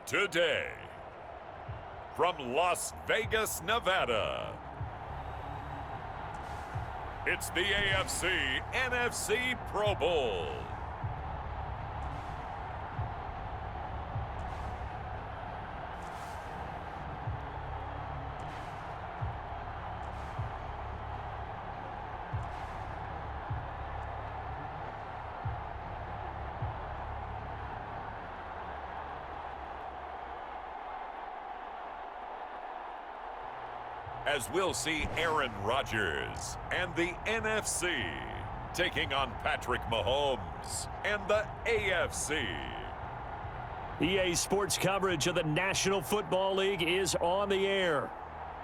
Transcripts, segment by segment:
Today, from Las Vegas, Nevada, it's the AFC-NFC Pro Bowl. As we'll see Aaron Rodgers and the NFC taking on Patrick Mahomes and the AFC. EA Sports coverage of the National Football League is on the air.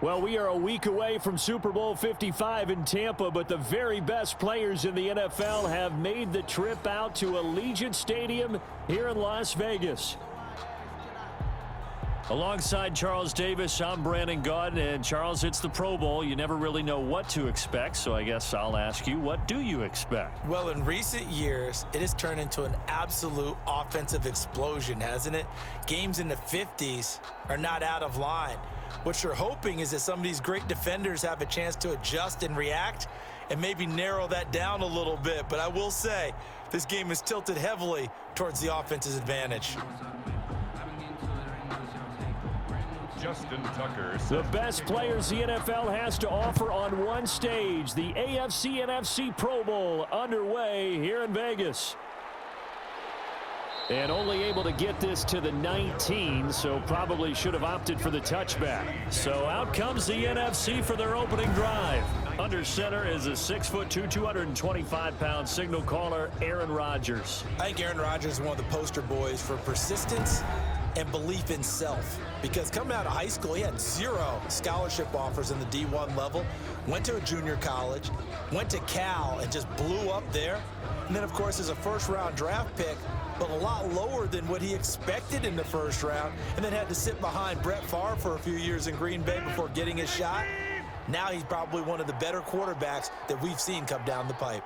Well, we are a week away from Super Bowl 55 in Tampa, but the very best players in the NFL have made the trip out to Allegiant Stadium here in Las Vegas. Alongside Charles Davis, I'm Brandon Gaudin, and Charles, it's the Pro Bowl. You never really know what to expect, so I guess I'll ask you, what do you expect? Well, in recent years, it has turned into an absolute offensive explosion, hasn't it? Games in the 50s are not out of line. What you're hoping is that some of these great defenders have a chance to adjust and react and maybe narrow that down a little bit. But I will say, this game is tilted heavily towards the offense's advantage. Justin Tucker. The best players the NFL has to offer on one stage. The AFC-NFC Pro Bowl underway here in Vegas. And only able to get this to the 19, so probably should have opted for the touchback. So out comes the NFC for their opening drive. Under center is a 6'2", 225-pound signal caller, Aaron Rodgers. I think Aaron Rodgers is one of the poster boys for persistence and belief in self. Because coming out of high school, he had 0 scholarship offers in the D1 level, went to a junior college, went to Cal, and just blew up there. And then, of course, as a first-round draft pick, but a lot lower than what he expected in the first round, and then had to sit behind Brett Favre for a few years in Green Bay before getting his shot. Now he's probably one of the better quarterbacks that we've seen come down the pipe.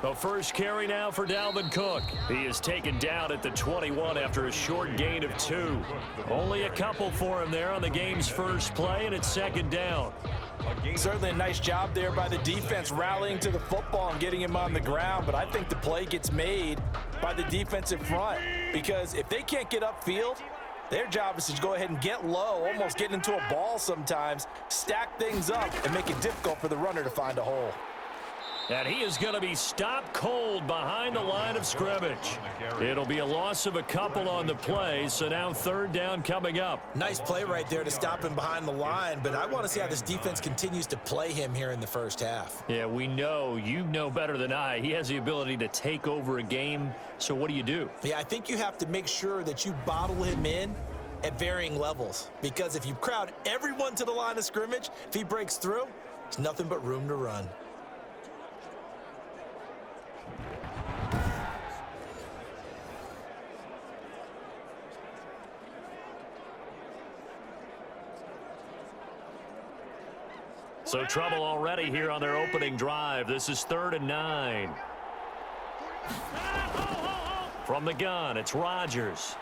The first carry now for Dalvin Cook. He is taken down at the 21 after a short gain of 2. Only a couple for him there on the game's first play, and it's second down. Certainly a nice job there by the defense rallying to the football and getting him on the ground, but I think the play gets made by the defensive front, because if they can't get upfield, their job is to go ahead and get low, almost get into a ball sometimes, stack things up, and make it difficult for the runner to find a hole. And he is going to be stopped cold behind the line of scrimmage. It'll be a loss of a couple on the play, so now third down coming up. Nice play right there to stop him behind the line, but I want to see how this defense continues to play him here in the first half. Yeah, we know, you know better than I, he has the ability to take over a game, so what do you do? Yeah, I think you have to make sure that you bottle him in at varying levels, because if you crowd everyone to the line of scrimmage, if he breaks through, there's nothing but room to run. So trouble already here on their opening drive. This is 3rd and 9. From the gun, it's Rodgers.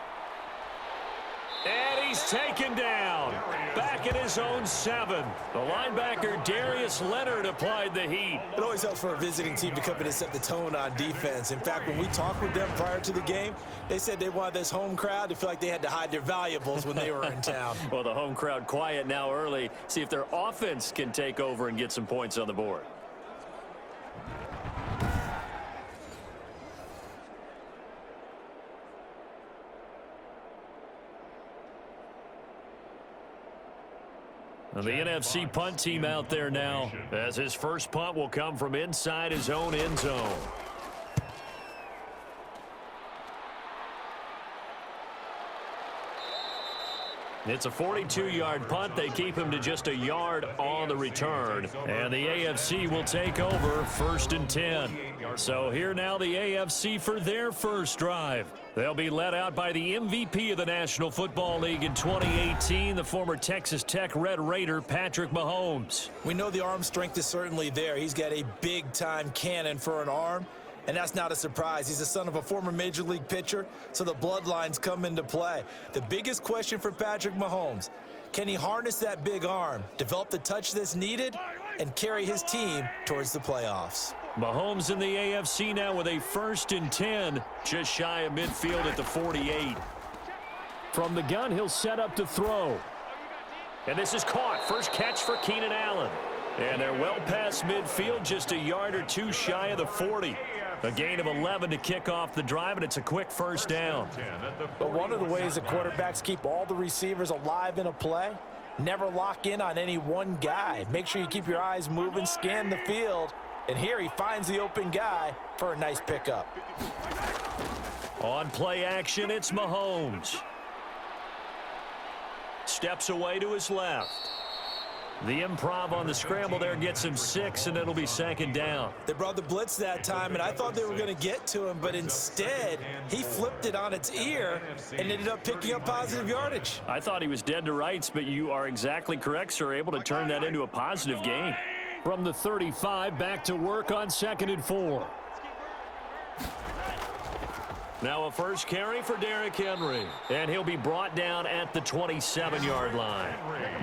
And he's taken down. Back at his own 7. The linebacker, Darius Leonard, applied the heat. It always helps for a visiting team to come in and set the tone on defense. In fact, when we talked with them prior to the game, they said they wanted this home crowd to feel like they had to hide their valuables when they were in town. Well, the home crowd quiet now early. See if their offense can take over and get some points on the board. And the NFC punt team out there now, as his first punt will come from inside his own end zone. It's a 42-yard punt. They keep him to just a yard on the return. And the AFC will take over 1st and 10. So here now the AFC for their first drive. They'll be led out by the MVP of the National Football League in 2018, the former Texas Tech Red Raider, Patrick Mahomes. We know the arm strength is certainly there. He's got a big-time cannon for an arm. And that's not a surprise. He's the son of a former Major League pitcher, so the bloodlines come into play. The biggest question for Patrick Mahomes, can he harness that big arm, develop the touch that's needed, and carry his team towards the playoffs? Mahomes in the AFC now with a 1st and 10, just shy of midfield at the 48. From the gun, he'll set up to throw. And this is caught. First catch for Keenan Allen. And they're well past midfield, just a yard or two shy of the 40. A gain of 11 to kick off the drive, and it's a quick first down. But one of the ways that quarterbacks keep all the receivers alive in a play, never lock in on any one guy. Make sure you keep your eyes moving, scan the field, and here he finds the open guy for a nice pickup. On play action, it's Mahomes. Steps away to his left. The improv on the scramble there gets him 6, and it'll be 2nd down. They brought the blitz that time, and I thought they were going to get to him, but instead, he flipped it on its ear and ended up picking up positive yardage. I thought he was dead to rights, but you are exactly correct, sir. Able to turn that into a positive gain. From the 35, back to work on 2nd and 4. Now a first carry for Derrick Henry. And he'll be brought down at the 27-yard line.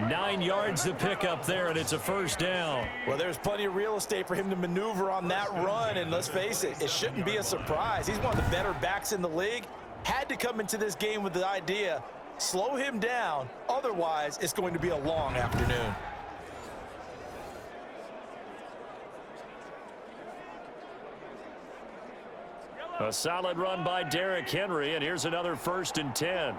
9 yards to pick up there, and it's a first down. Well, there's plenty of real estate for him to maneuver on that run, and let's face it, it shouldn't be a surprise. He's one of the better backs in the league. Had to come into this game with the idea, slow him down, otherwise it's going to be a long afternoon. A solid run by Derrick Henry, and here's another 1st and 10.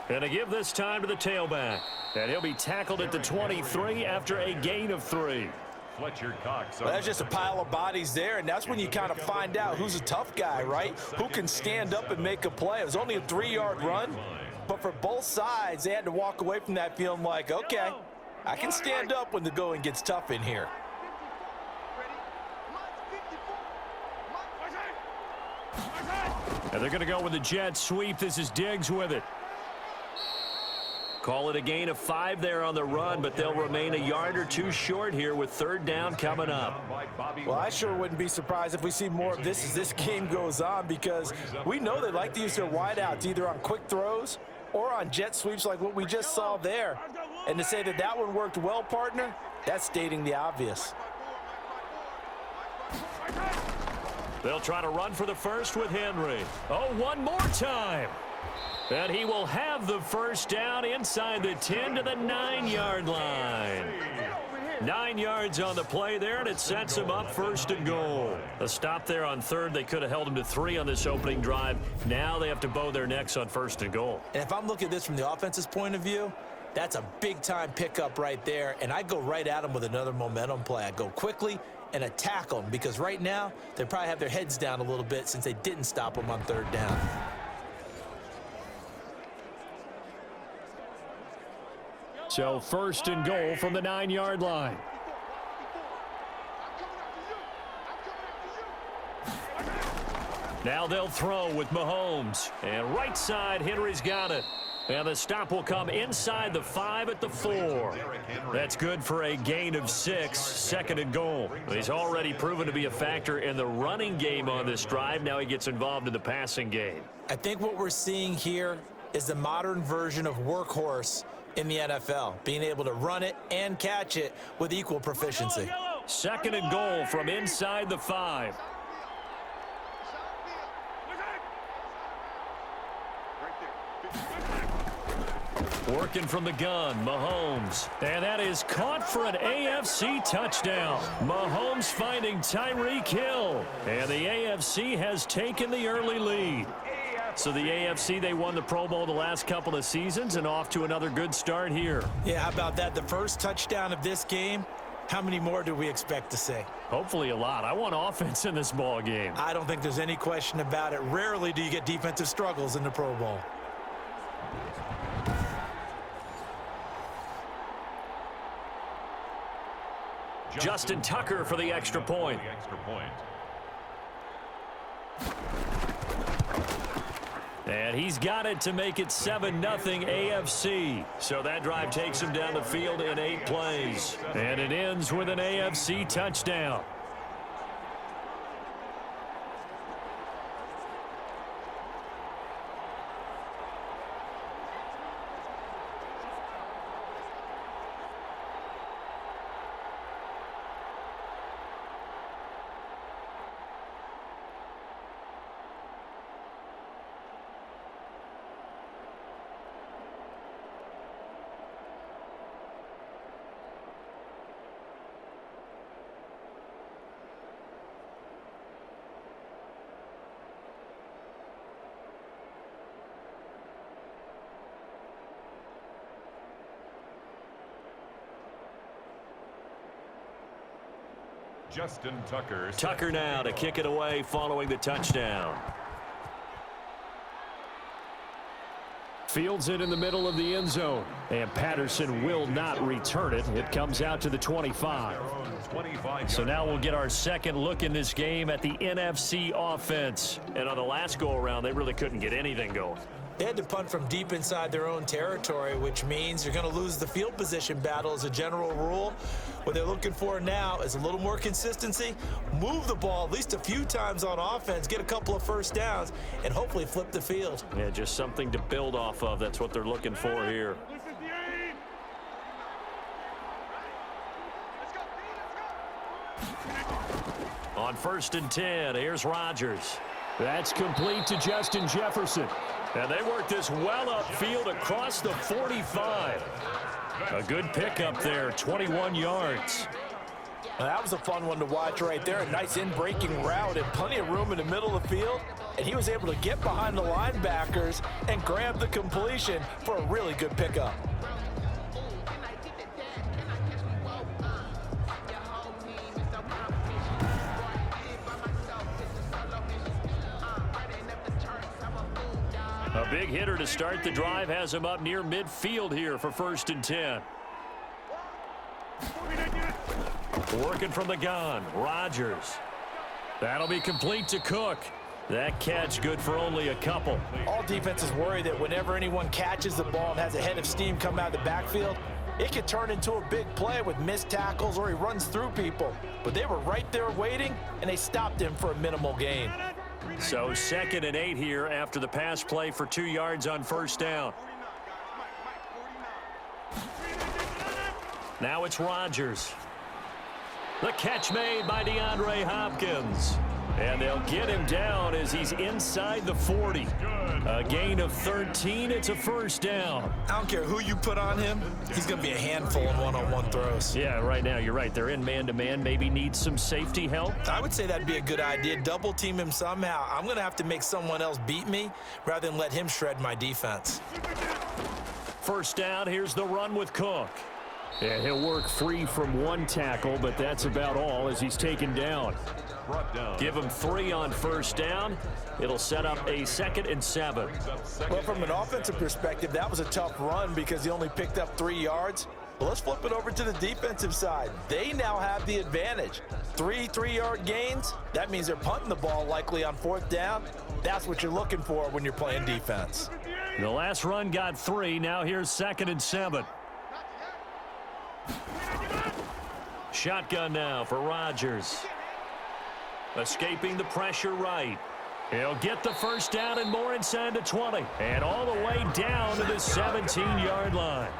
And to give this time to the tailback. And he'll be tackled at the 23 after a gain of 3. Well, that's just a pile of bodies there, and that's when you kind of find out who's a tough guy, right? Who can stand up and make a play. It was only a 3-yard run, but for both sides, they had to walk away from that feeling like, okay, I can stand up when the going gets tough in here. And they're going to go with the jet sweep. This is Diggs with it. Call it a gain of 5 there on the run, but they'll remain a yard or two short here with 3rd down coming up. Well, I sure wouldn't be surprised if we see more of this as this game goes on, because we know they like to use their wideouts either on quick throws or on jet sweeps like what we just saw there. And to say that that one worked well, partner, that's stating the obvious. They'll try to run for the first with Henry. Oh, one more time. And he will have the first down inside the 10 to the 9-yard line. 9 yards on the play there, and it sets him up 1st and goal. A stop there on 3rd. They could have held him to 3 on this opening drive. Now they have to bow their necks on 1st and goal. And if I'm looking at this from the offense's point of view, that's a big-time pickup right there, and I go right at him with another momentum play. I go quickly and attack them, because right now they probably have their heads down a little bit since they didn't stop them on 3rd down. So 1st and goal from the 9-yard line. Now they'll throw with Mahomes. And right side, Henry's got it. And the stop will come inside the 5 at the 4. That's good for a gain of 6, 2nd and goal. He's already proven to be a factor in the running game on this drive. Now he gets involved in the passing game. I think what we're seeing here is the modern version of workhorse in the NFL, being able to run it and catch it with equal proficiency. 2nd and goal from inside the 5. Working from the gun, Mahomes. And that is caught for an AFC touchdown. Mahomes finding Tyreek Hill. And the AFC has taken the early lead. So the AFC, they won the Pro Bowl the last couple of seasons and off to another good start here. Yeah, how about that? The first touchdown of this game. How many more do we expect to see? Hopefully a lot. I want offense in this ball game. I don't think there's any question about it. Rarely do you get defensive struggles in the Pro Bowl. Justin Tucker for the extra point. And he's got it to make it 7-0 AFC. So that drive takes him down the field in 8 plays. And it ends with an AFC touchdown. Justin Tucker. Tucker now to kick it away following the touchdown. Fields it in the middle of the end zone. And Patterson will not return it. It comes out to the 25. So now we'll get our second look in this game at the NFC offense. And on the last go-around, they really couldn't get anything going. They had to punt from deep inside their own territory, which means you're going to lose the field position battle as a general rule. What they're looking for now is a little more consistency, move the ball at least a few times on offense, get a couple of first downs, and hopefully flip the field. Yeah, just something to build off of. That's what they're looking for here. On 1st and 10, here's Rodgers. That's complete to Justin Jefferson. And they work this well upfield across the 45. A good pickup there, 21 yards. Now, that was a fun one to watch right there. A nice in-breaking route and plenty of room in the middle of the field. And he was able to get behind the linebackers and grab the completion for a really good pickup. A big hitter to start the drive has him up near midfield here for 1st and 10. Working from the gun, Rodgers. That'll be complete to Cook. That catch good for only a couple. All defenses worry that whenever anyone catches the ball and has a head of steam come out of the backfield, it could turn into a big play with missed tackles or he runs through people. But they were right there waiting, and they stopped him for a minimal gain. So 2nd and 8 here after the pass play for 2 yards on 1st down. Now it's Rodgers. The catch made by DeAndre Hopkins. And they'll get him down as he's inside the 40. A gain of 13. It's a 1st down. I don't care who you put on him. He's going to be a handful in one-on-one throws. Yeah, right now you're right. They're in man-to-man. Maybe need some safety help. I would say that'd be a good idea. Double team him somehow. I'm going to have to make someone else beat me rather than let him shred my defense. 1st down. Here's the run with Cook. Yeah, he'll work free from one tackle, but that's about all as he's taken down. Give him 3 on 1st down. It'll set up a 2nd and 7. Well, from an offensive perspective, that was a tough run because he only picked up 3 yards. But let's flip it over to the defensive side. They now have the advantage. 3 3-yard gains. That means they're punting the ball likely on 4th down. That's what you're looking for when you're playing defense. The last run got 3. Now here's 2nd and 7. Shotgun now for Rodgers. Escaping the pressure right. He'll get the 1st down and more inside the 20. And all the way down to the 17-yard line.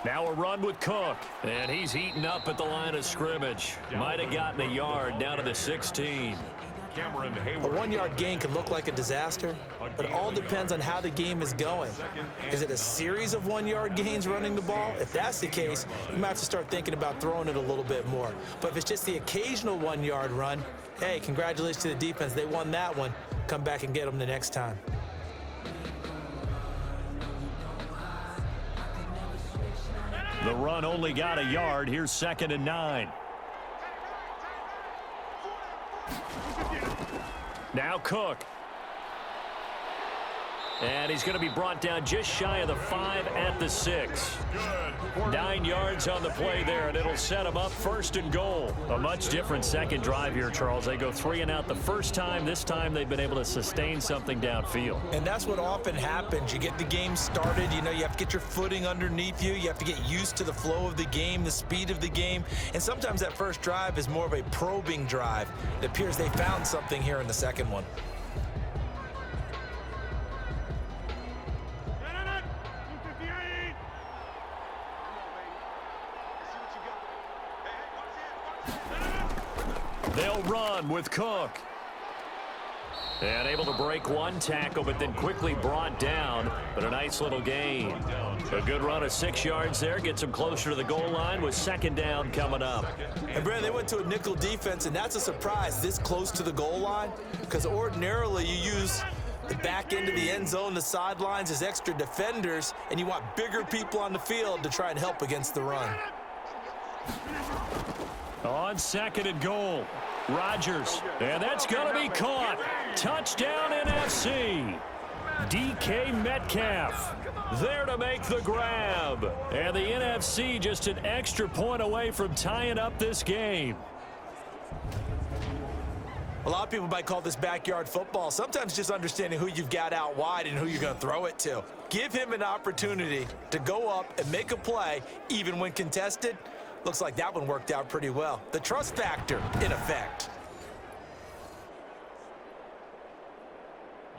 Now a run with Cook. And he's heating up at the line of scrimmage. Might have gotten a yard down to the 16. A 1-yard gain can look like a disaster, but it all depends on how the game is going. Is it a series of 1-yard gains running the ball? If that's the case, you might have to start thinking about throwing it a little bit more. But if it's just the occasional 1-yard run, hey, congratulations to the defense. They won that one. Come back and get them the next time. The run only got a yard. Here's 2nd and 9. Now Cook. And he's going to be brought down just shy of the 5 at the 6. 9 yards on the play there, and it'll set him up 1st and goal. A much different second drive here, Charles. They go 3 and out the first time. This time they've been able to sustain something downfield. And that's what often happens. You get the game started. You know, you have to get your footing underneath you. You have to get used to the flow of the game, the speed of the game. And sometimes that first drive is more of a probing drive. It appears they found something here in the second one. They'll run with Cook. And able to break one tackle, but then quickly brought down. But a nice little gain. A good run of 6 yards there. Gets him closer to the goal line with 2nd down coming up. And, Brandon, they went to a nickel defense, and that's a surprise this close to the goal line. Because ordinarily you use the back end of the end zone, the sidelines as extra defenders, and you want bigger people on the field to try and help against the run. On second and goal, Rodgers. And that's going to be caught. Touchdown NFC. DK Metcalf there to make the grab. And the NFC just an extra point away from tying up this game. A lot of people might call this backyard football. Sometimes just understanding who you've got out wide and who you're going to throw it to. Give him an opportunity to go up and make a play, even when contested. Looks like that one worked out pretty well. The trust factor in effect.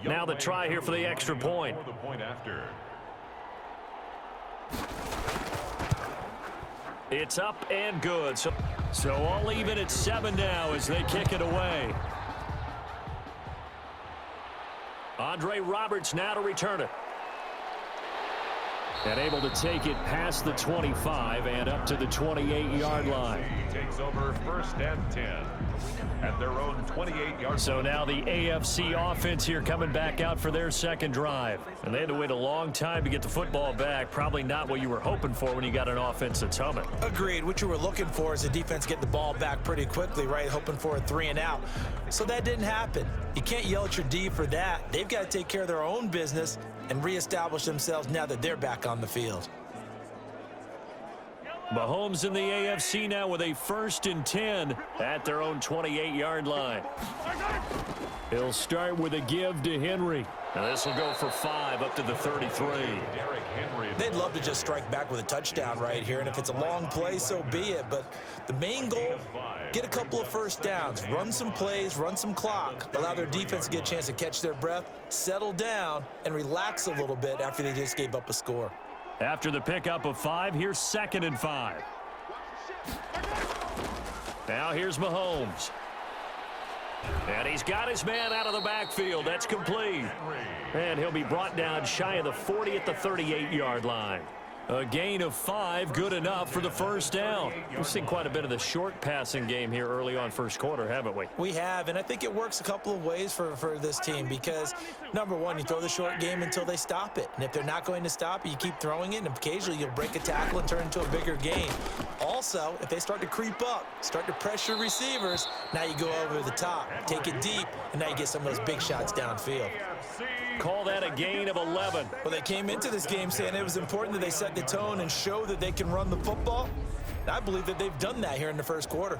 Now the try here for the extra point. It's up and good. So all even at 7 now as they kick it away. Andre Roberts now to return it. And able to take it past the 25 and up to the 28-yard line. Takes over first and 10 at their own 28-yard. So now the AFC offense here coming back out for their second drive. And they had to wait a long time to get the football back. Probably not what you were hoping for when you got an offense that's humming. Agreed. What you were looking for is the defense getting the ball back pretty quickly, right? Hoping for a 3 and out. So that didn't happen. You can't yell at your D for that. They've got to take care of their own business and reestablish themselves now that they're back on the field. Mahomes in the AFC now with a 1st and 10 at their own 28-yard line. He'll start with a give to Henry. Now this will go for 5 up to the 33. They'd love to just strike back with a touchdown right here, and if it's a long play, so be it. But the main goal, get a couple of first downs, run some plays, run some clock, allow their defense to get a chance to catch their breath, settle down, and relax a little bit after they just gave up a score. After the pickup of 5, here's 2nd and 5. Now here's Mahomes. And he's got his man out of the backfield. That's complete. And he'll be brought down shy of the 40 at the 38-yard line. A gain of 5, good enough for the first down. We've seen quite a bit of the short passing game here early on first quarter, haven't we? We have, and I think it works a couple of ways for this team because, number one, you throw the short game until they stop it. And if they're not going to stop it, you keep throwing it, and occasionally you'll break a tackle and turn it into a bigger gain. Also, if they start to creep up, start to pressure receivers, now you go over the top, take it deep, and now you get some of those big shots downfield. Call that a gain of 11. Well, they came into this game saying it was important that they set the tone and show that they can run the football. And I believe that they've done that here in the first quarter.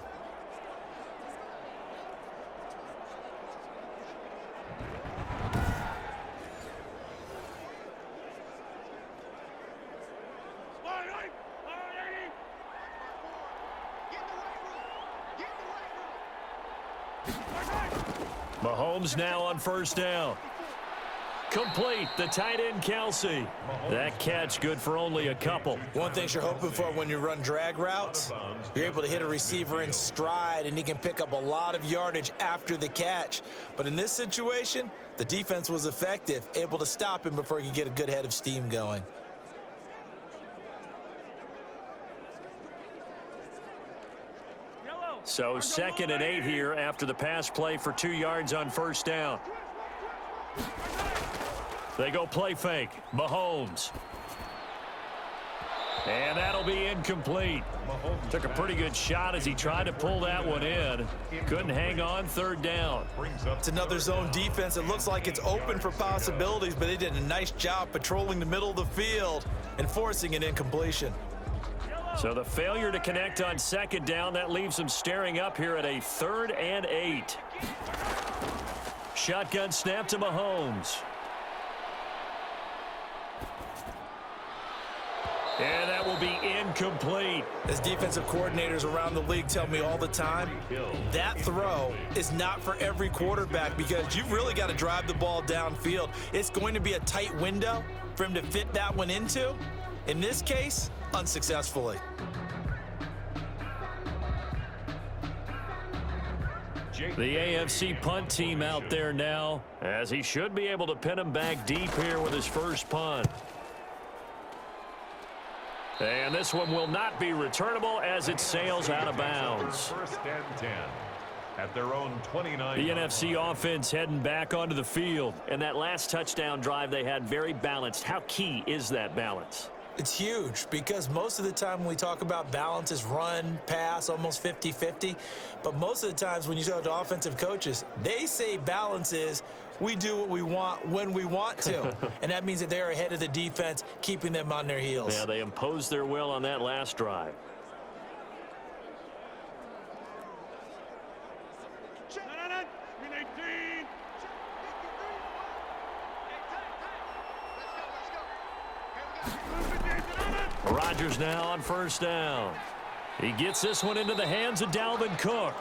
Mahomes now on first down. Complete, the tight end Kelsey. That catch good for only a couple. One thing you're hoping for when you run drag routes, you're able to hit a receiver in stride and he can pick up a lot of yardage after the catch. But in this situation, the defense was effective, able to stop him before he could get a good head of steam going. So 2nd and 8 here after the pass play for 2 yards on first down. They go play fake. Mahomes. And that'll be incomplete. Took a pretty good shot as he tried to pull that one in. Couldn't hang on 3rd down. It's another zone defense. It looks like it's open for possibilities, but they did a nice job patrolling the middle of the field and forcing an incompletion. So the failure to connect on 2nd down, that leaves them staring up here at a 3rd and 8. Shotgun snap to Mahomes. And that will be incomplete. As defensive coordinators around the league tell me all the time, that throw is not for every quarterback because you've really got to drive the ball downfield. It's going to be a tight window for him to fit that one into. In this case, unsuccessfully. The AFC punt team out there now, as he should be able to pin him back deep here with his first punt. And this one will not be returnable as it sails out of bounds. 1st and 10 at their own 29. The NFC offense heading back onto the field. And that last touchdown drive they had very balanced. How key is that balance? It's huge because most of the time when we talk about balance is run, pass, almost 50-50. But most of the times when you talk to offensive coaches, they say balance is we do what we want when we want to. And that means that they're ahead of the defense, keeping them on their heels. Yeah, they imposed their will on that last drive. Rodgers now on first down. He gets this one into the hands of Dalvin Cook.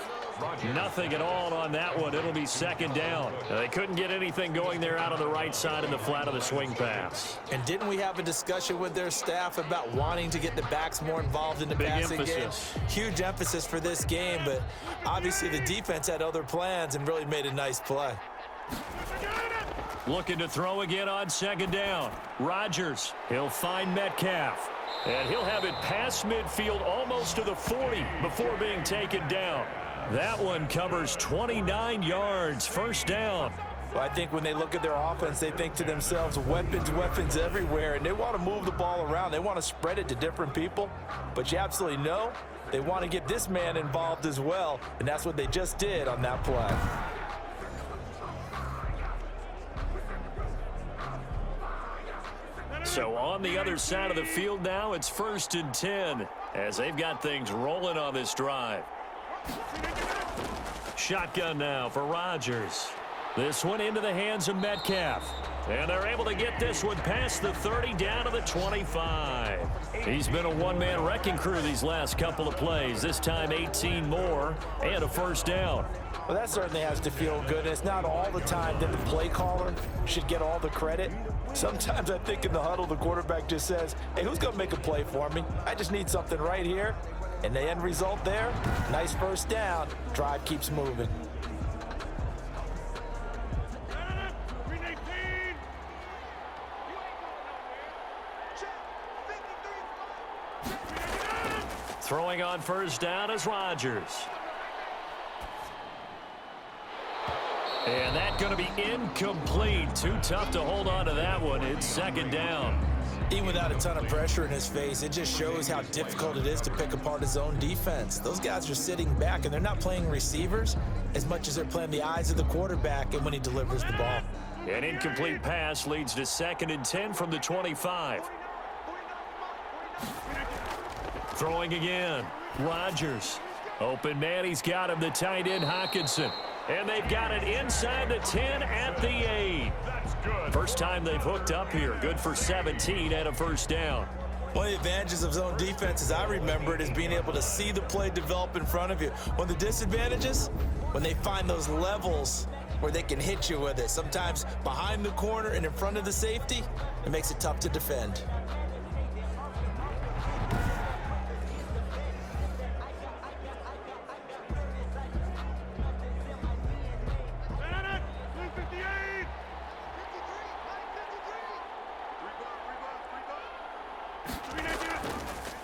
Nothing at all on that one. It'll be second down. They couldn't get anything going there out of the right side in the flat of the swing pass. And didn't we have a discussion with their staff about wanting to get the backs more involved in the passing game? Huge emphasis for this game, but obviously the defense had other plans and really made a nice play. Looking to throw again on second down. Rodgers, he'll find Metcalf. And he'll have it past midfield almost to the 40 before being taken down. That one covers 29 yards, first down. Well, I think when they look at their offense, they think to themselves, weapons, weapons everywhere, and they want to move the ball around. They want to spread it to different people, but you absolutely know they want to get this man involved as well, and that's what they just did on that play. So on the other side of the field now, it's 1st and 10 as they've got things rolling on this drive. Shotgun now for Rodgers. This one into the hands of Metcalf. And they're able to get this one past the 30 down to the 25. He's been a one-man wrecking crew these last couple of plays. This time 18 more and a first down. Well, that certainly has to feel good. It's not all the time that the play caller should get all the credit. Sometimes I think in the huddle, the quarterback just says, hey, who's going to make a play for me? I just need something right here. And the end result there, nice first down. Drive keeps moving. Throwing on first down is Rodgers. And that's going to be incomplete. Too tough to hold on to that one. It's second down. Even without a ton of pressure in his face, it just shows how difficult it is to pick apart his own defense. Those guys are sitting back, and they're not playing receivers as much as they're playing the eyes of the quarterback and when he delivers the ball. An incomplete pass leads to 2nd and 10 from the 25. Throwing again. Rodgers. Open man, he's got him, the tight end Hockenson. And they've got it inside the 10 at the 8. First time they've hooked up here. Good for 17 and a first down. One of the advantages of zone defense, as I remember it, is being able to see the play develop in front of you. One of the disadvantages, when they find those levels where they can hit you with it. Sometimes behind the corner and in front of the safety, it makes it tough to defend.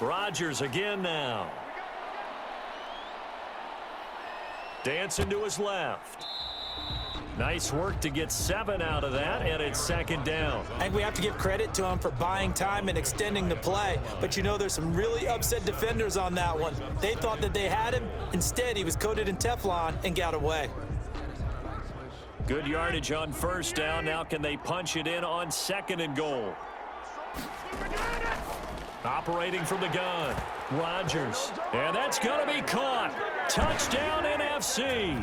Rodgers again now. Dancing to his left. Nice work to get 7 out of that, and it's second down. I think we have to give credit to him for buying time and extending the play. But you know there's some really upset defenders on that one. They thought that they had him. Instead, he was coated in Teflon and got away. Good yardage on first down. Now can they punch it in on 2nd and goal? Operating from the gun, Rodgers. And that's going to be caught. Touchdown NFC.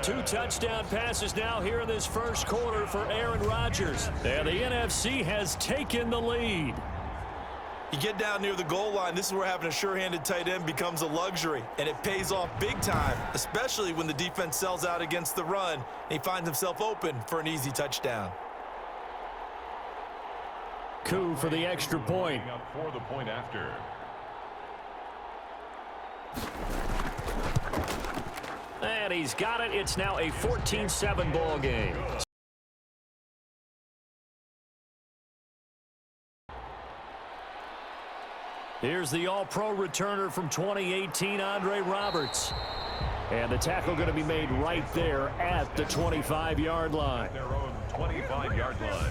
2 touchdown passes now here in this first quarter for Aaron Rodgers. And the NFC has taken the lead. You get down near the goal line, this is where having a sure-handed tight end becomes a luxury, and it pays off big time, especially when the defense sells out against the run, and he finds himself open for an easy touchdown. Coup for the extra point. For the point after. And he's got it. It's now a 14-7 ball game. Here's the all-pro returner from 2018, Andre Roberts. And the tackle going to be made right there at the 25-yard line. Their own 25-yard line.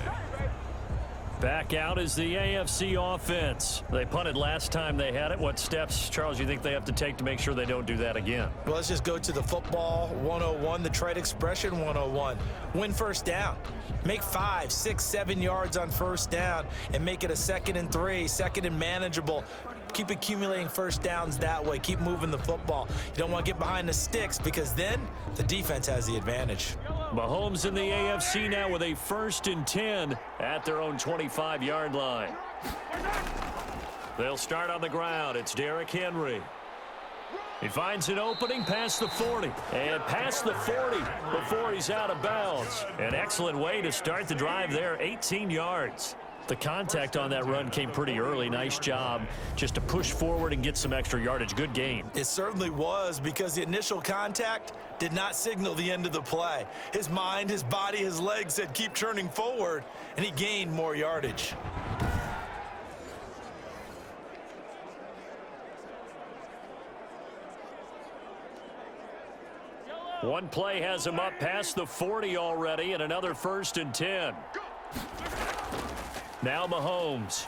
Back out is the AFC offense. They punted last time they had it. What steps, Charles, you think they have to take to make sure they don't do that again? Well, let's just go to the football 101, the trade expression 101. Win first down. Make 5, 6, 7 yards on first down and make it a 2nd and 3, 2nd and manageable. Keep accumulating first downs that way. Keep moving the football. You don't want to get behind the sticks because then the defense has the advantage. Mahomes in the AFC now with a 1st and 10 at their own 25-yard line. They'll start on the ground. It's Derrick Henry. He finds an opening past the 40 and past the 40 before he's out of bounds. An excellent way to start the drive there, 18 yards. The contact on that run came pretty early. Nice job just to push forward and get some extra yardage. Good game. It certainly was because the initial contact did not signal the end of the play. His mind, his body, his legs said keep churning forward, and he gained more yardage. One play has him up past the 40 already and another 1st and 10. Now Mahomes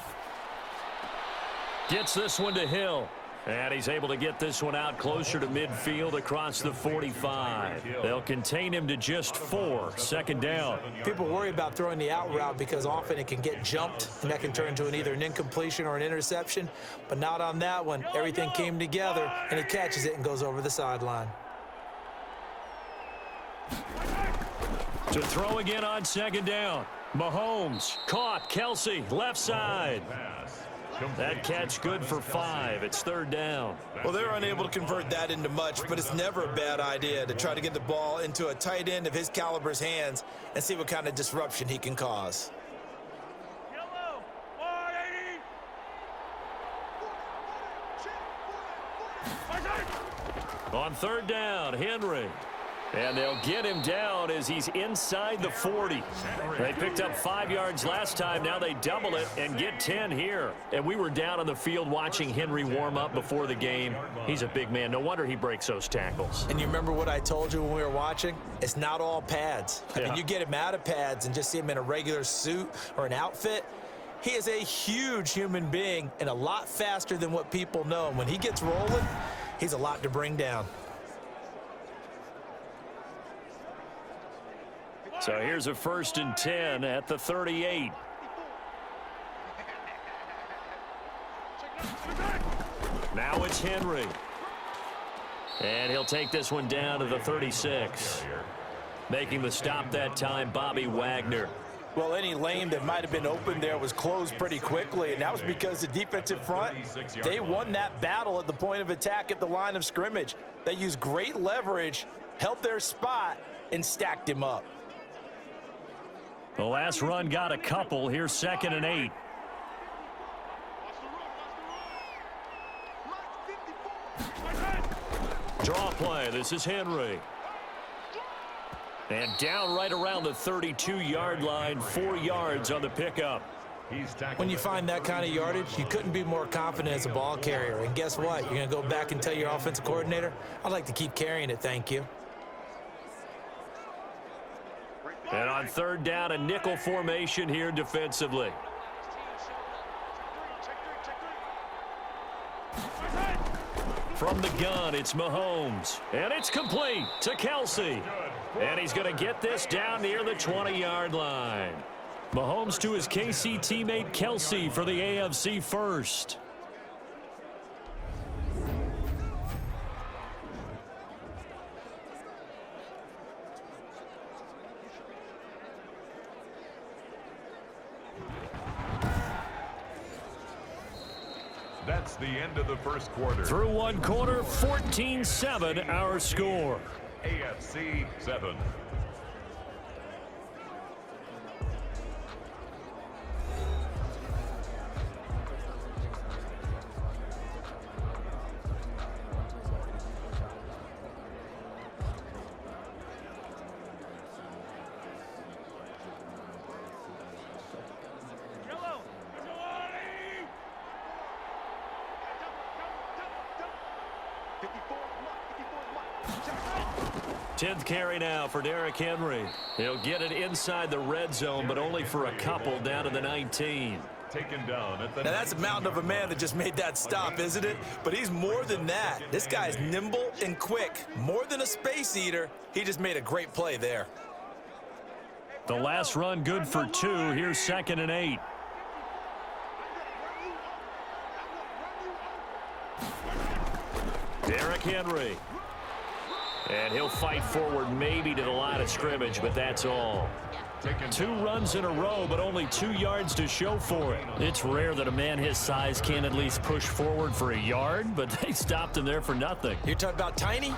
gets this one to Hill. And he's able to get this one out closer to midfield across the 45. They'll contain him to just 4, 2nd down. People worry about throwing the out route because often it can get jumped, and that can turn into either an incompletion or an interception. But not on that one. Everything came together, and he catches it and goes over the sideline. To throw again on 2nd down. Mahomes caught. Kelsey left side. That catch good for 5. It's 3rd down. Well, they're unable to convert that into much, but it's never a bad idea to try to get the ball into a tight end of his caliber's hands and see what kind of disruption he can cause. On 3rd down, Henry. And they'll get him down as he's inside the 40. They picked up 5 yards last time. Now they double it and get 10 here. And we were down on the field watching Henry warm up before the game. He's a big man. No wonder he breaks those tackles. And you remember what I told you when we were watching? It's not all pads. I mean, you get him out of pads and just see him in a regular suit or an outfit. He is a huge human being and a lot faster than what people know. And when he gets rolling, he's a lot to bring down. So here's a 1st and 10 at the 38. Now it's Henry. And he'll take this one down to the 36. Making the stop that time, Bobby Wagner. Well, any lane that might have been open there was closed pretty quickly, and that was because the defensive front, they won that battle at the point of attack at the line of scrimmage. They used great leverage, held their spot, and stacked him up. The last run got a couple. Here's 2nd and 8. Draw play. This is Henry. And down right around the 32-yard line, 4 yards on the pickup. When you find that kind of yardage, you couldn't be more confident as a ball carrier. And guess what? You're going to go back and tell your offensive coordinator, I'd like to keep carrying it, thank you. And on 3rd down, a nickel formation here defensively. From the gun, it's Mahomes. And it's complete to Kelsey. And he's going to get this down near the 20-yard line. Mahomes to his KC teammate Kelsey for the AFC first. That's the end of the first quarter. Through one quarter, 14-7 our score. AFC 7. 10th carry now for Derrick Henry. He'll get it inside the red zone, but only for a couple down to the 19. Taken down at the Now that's a mountain of a man that just made that stop, isn't it? But he's more than that. This guy's nimble and quick. More than a space eater. He just made a great play there. The last run good for 2. Here's 2nd and 8. Derrick Henry. And he'll fight forward maybe to the line of scrimmage, but that's all. 2 runs in a row, but only 2 yards to show for it. It's rare that a man his size can at least push forward for a yard, but they stopped him there for nothing. You're talking about Tiny?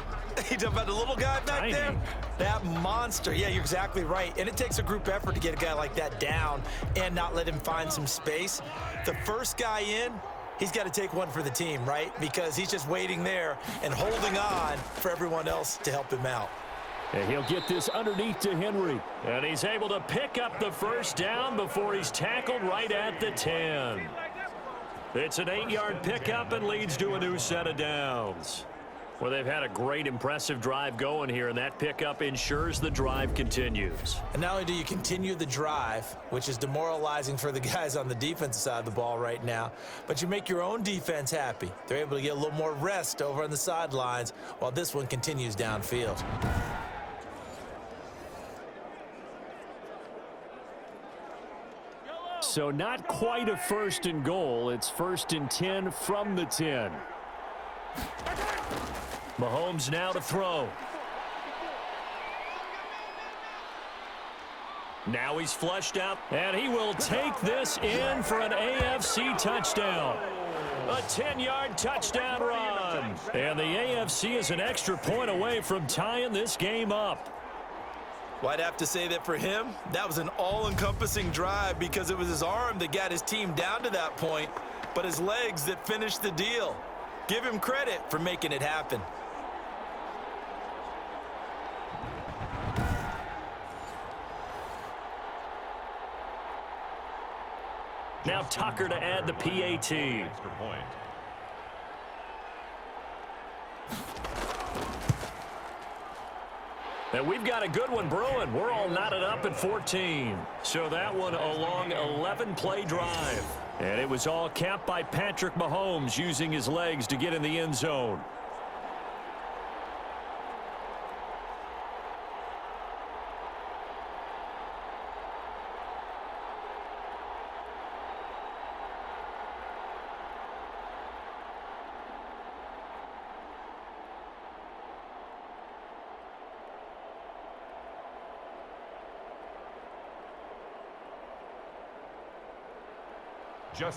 You're talking about the little guy back there? That monster. Yeah, you're exactly right. And it takes a group effort to get a guy like that down and not let him find some space. The first guy in, he's got to take one for the team, right? Because he's just waiting there and holding on for everyone else to help him out. And he'll get this underneath to Henry. And he's able to pick up the first down before he's tackled right at the 10. It's an 8-yard pickup and leads to a new set of downs. Well, they've had a great, impressive drive going here, and that pickup ensures the drive continues. And not only do you continue the drive, which is demoralizing for the guys on the defensive side of the ball right now, but you make your own defense happy. They're able to get a little more rest over on the sidelines while this one continues downfield. So not quite a 1st and goal. It's 1st and 10 from the 10. Mahomes now to throw. Now he's flushed out, and he will take this in for an AFC touchdown. A 10-yard touchdown run. And the AFC is an extra point away from tying this game up. Well, I'd have to say that for him, that was an all-encompassing drive because it was his arm that got his team down to that point, but his legs that finished the deal. Give him credit for making it happen. Now Tucker to add the PAT. extra point. And we've got a good one brewing. We're all knotted up at 14. So that one a long 11-play drive. And it was all capped by Patrick Mahomes using his legs to get in the end zone.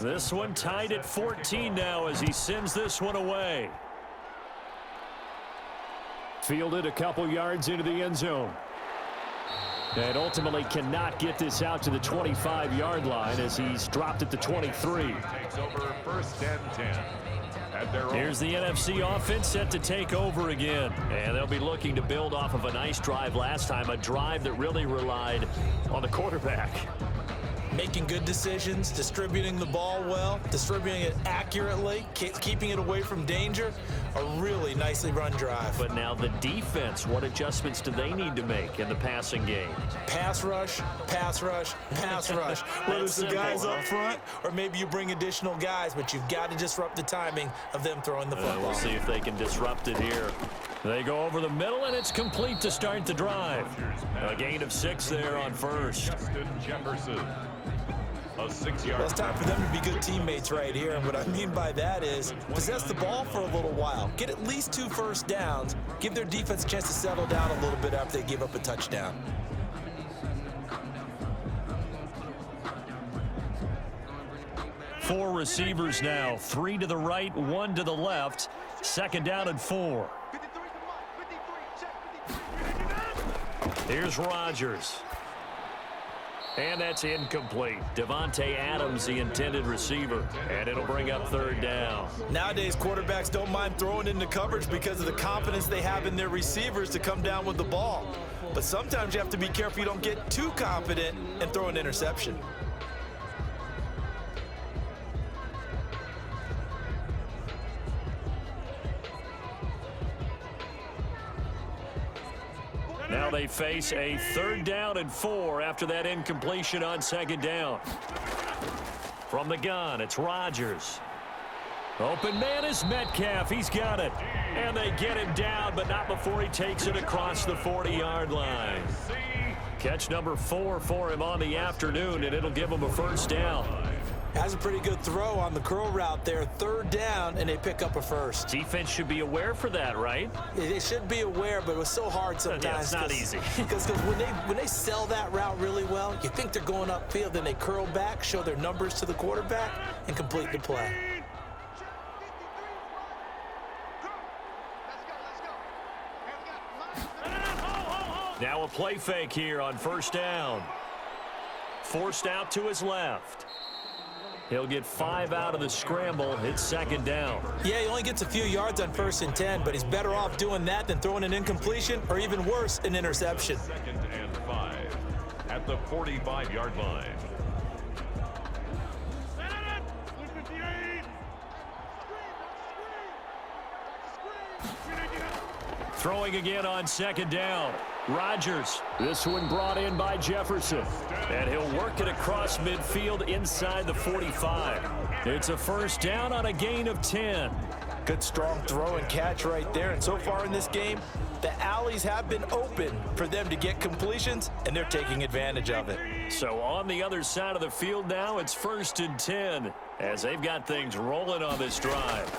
This one tied at 14 now as he sends this one away. Fielded a couple yards into the end zone. And ultimately cannot get this out to the 25-yard line as he's dropped at the 23. Takes over 1st and 10. Here's the NFC offense set to take over again. And they'll be looking to build off of a nice drive last time, a drive that really relied on the quarterback. Making good decisions, distributing the ball well, distributing it accurately, keeping it away from danger. A really nicely run drive. But now the defense, what adjustments do they need to make in the passing game? Pass rush, pass rush, pass rush. Whether it's the guys up front or maybe you bring additional guys, but you've got to disrupt the timing of them throwing the football. We'll see if they can disrupt it here. They go over the middle, and it's complete to start the drive. A gain of 6 there on first. Justin Jefferson. A 6-yard. Well, it's time for them to be good teammates right here. And what I mean by that is possess the ball for a little while. Get at least 2 first downs. Give their defense a chance to settle down a little bit after they give up a touchdown. Four receivers now. 3 to the right, 1 to the left. 2nd down and 4. Here's Rodgers. And that's incomplete. Devontae Adams, the intended receiver. And it'll bring up 3rd down. Nowadays, quarterbacks don't mind throwing into coverage because of the confidence they have in their receivers to come down with the ball. But sometimes you have to be careful you don't get too confident and throw an interception. Now they face a 3rd down and 4 after that incompletion on 2nd down. From the gun, it's Rodgers. Open man is Metcalf. He's got it. And they get him down, but not before he takes it across the 40-yard line. Catch number 4 for him on the afternoon, and it'll give him a 1st down. Has a pretty good throw on the curl route there. 3rd down, and they pick up a 1st. Defense should be aware for that, right? They should be aware, but it was so hard sometimes. Yeah, it's not easy. Because when they sell that route really well, you think they're going upfield, then they curl back, show their numbers to the quarterback, and complete the play. Now a play fake here on 1st down. Forced out to his left. He'll get 5 out of the scramble. It's 2nd down. Yeah, he only gets a few yards on 1st and 10, but he's better off doing that than throwing an incompletion or even worse, an interception. 2nd and 5 at the 45-yard line. Throwing again on 2nd down. Rodgers. This one brought in by Jefferson. And he'll work it across midfield inside the 45. It's a 1st down on a gain of 10. Good strong throw and catch right there. And so far in this game, the alleys have been open for them to get completions, and they're taking advantage of it. So on the other side of the field now, it's 1st and 10 as they've got things rolling on this drive.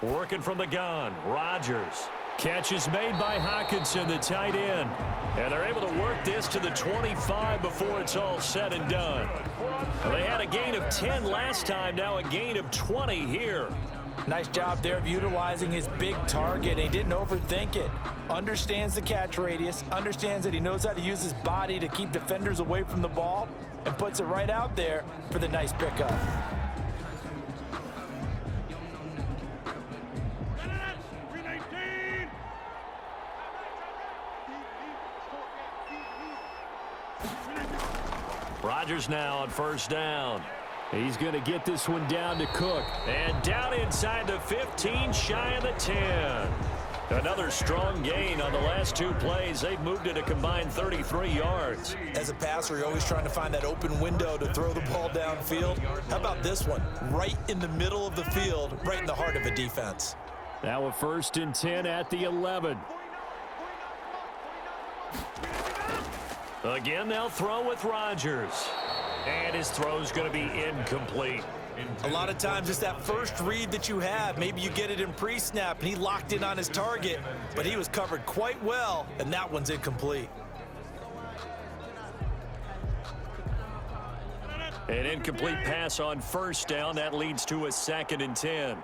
Working from the gun, Rodgers. Catch is made by Hockenson, the tight end. And they're able to work this to the 25 before it's all said and done. Well, they had a gain of 10 last time, now a gain of 20 here. Nice job there of utilizing his big target. He didn't overthink it. Understands the catch radius, understands that he knows how to use his body to keep defenders away from the ball, and puts it right out there for the nice pickup. Rodgers now on 1st down. He's going to get this one down to Cook. And down inside the 15, shy of the 10. Another strong gain on the last 2 plays. They've moved it a combined 33 yards. As a passer, you're always trying to find that open window to throw the ball downfield. How about this one? Right in the middle of the field, right in the heart of a defense. Now a 1st and 10 at the 11. Again, they'll throw with Rodgers. And his throw's going to be incomplete. A lot of times it's that first read that you have. Maybe you get it in pre-snap, and he locked in on his target, but he was covered quite well, and that one's incomplete. An incomplete pass on 1st down. That leads to a 2nd and 10.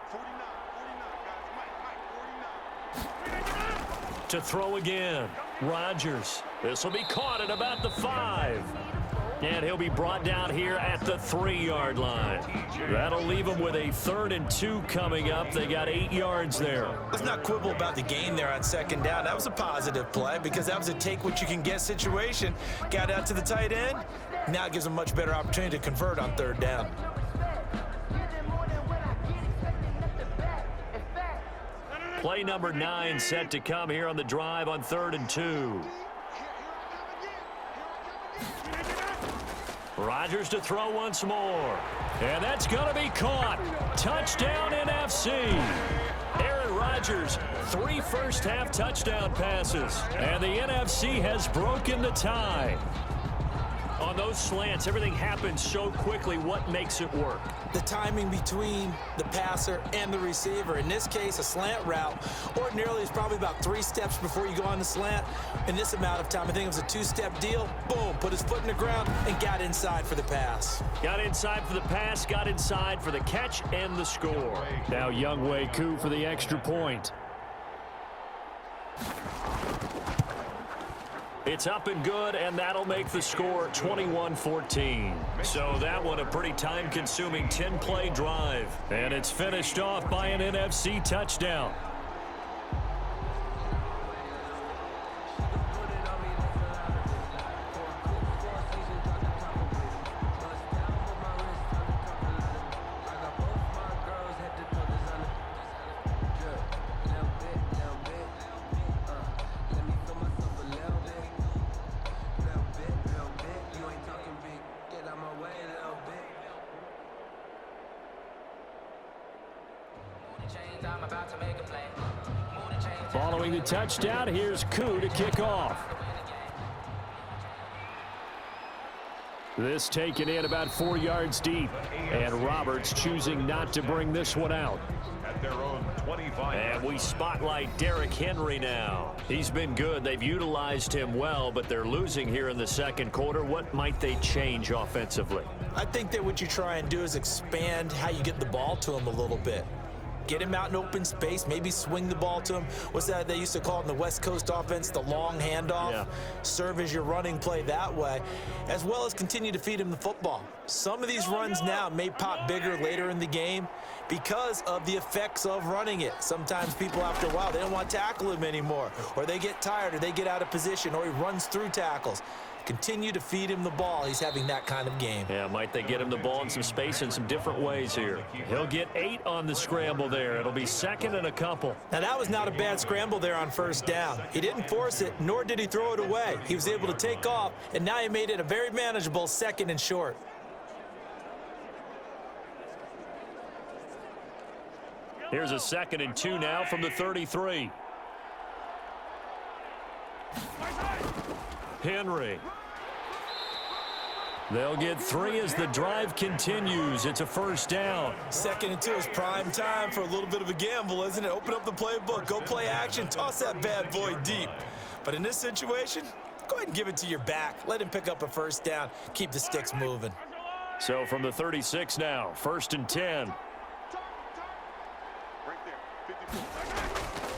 To throw again. Rodgers. This will be caught at about the 5. And he'll be brought down here at the 3-yard line. That'll leave him with a 3rd and 2 coming up. They got 8 yards there. Let's not quibble about the gain there on 2nd down. That was a positive play because that was a take-what-you-can-get situation. Got out to the tight end. Now it gives him a much better opportunity to convert on 3rd down. Play number 9 set to come here on the drive on 3rd and 2. Rodgers to throw once more. And that's going to be caught. Touchdown NFC. Aaron Rodgers, 3 first-half touchdown passes. And the NFC has broken the tie. On those slants, everything happens so quickly. What makes it work? The timing between the passer and the receiver. In this case, a slant route ordinarily is probably about 3 steps before you go on the slant. In this amount of time, I think it was a 2-step deal. Boom, put his foot in the ground and got inside for the pass. Got inside for the pass, got inside for the catch and the score. Now Younghoe Koo for the extra point. It's up and good, and that'll make the score 21-14. So that one a pretty time-consuming 10-play drive. And it's finished off by an NFC touchdown. Following the touchdown, here's Koo to kick off. This taken in about 4 yards deep. And Roberts choosing not to bring this one out. At their own 25. And we spotlight Derrick Henry now. He's been good. They've utilized him well, but they're losing here in the second quarter. What might they change offensively? I think that what you try and do is expand how you get the ball to him a little bit. Get him out in open space, maybe swing the ball to him. What's that they used to call it in the West Coast offense, the long handoff? Yeah. Serve as your running play that way, as well as continue to feed him the football. Some of these runs now may pop bigger later in the game because of the effects of running it. Sometimes people, after a while, they don't want to tackle him anymore, or they get tired, or they get out of position, or he runs through tackles. Continue to feed him the ball. He's having that kind of game. Yeah, might they get him the ball in some space in some different ways here. He'll get 8 on the scramble there. It'll be second and a couple. Now, that was not a bad scramble there on first down. He didn't force it, nor did he throw it away. He was able to take off, and now he made it a very manageable second and short. Here's a 2nd and 2 now from the 33. Henry. They'll get 3 as the drive continues. It's a first down. 2nd and 2 is prime time for a little bit of a gamble, isn't it? Open up the playbook, go play action, toss that bad boy deep. But in this situation, go ahead and give it to your back. Let him pick up a first down. Keep the sticks moving. So from the 36 now, 1st and 10.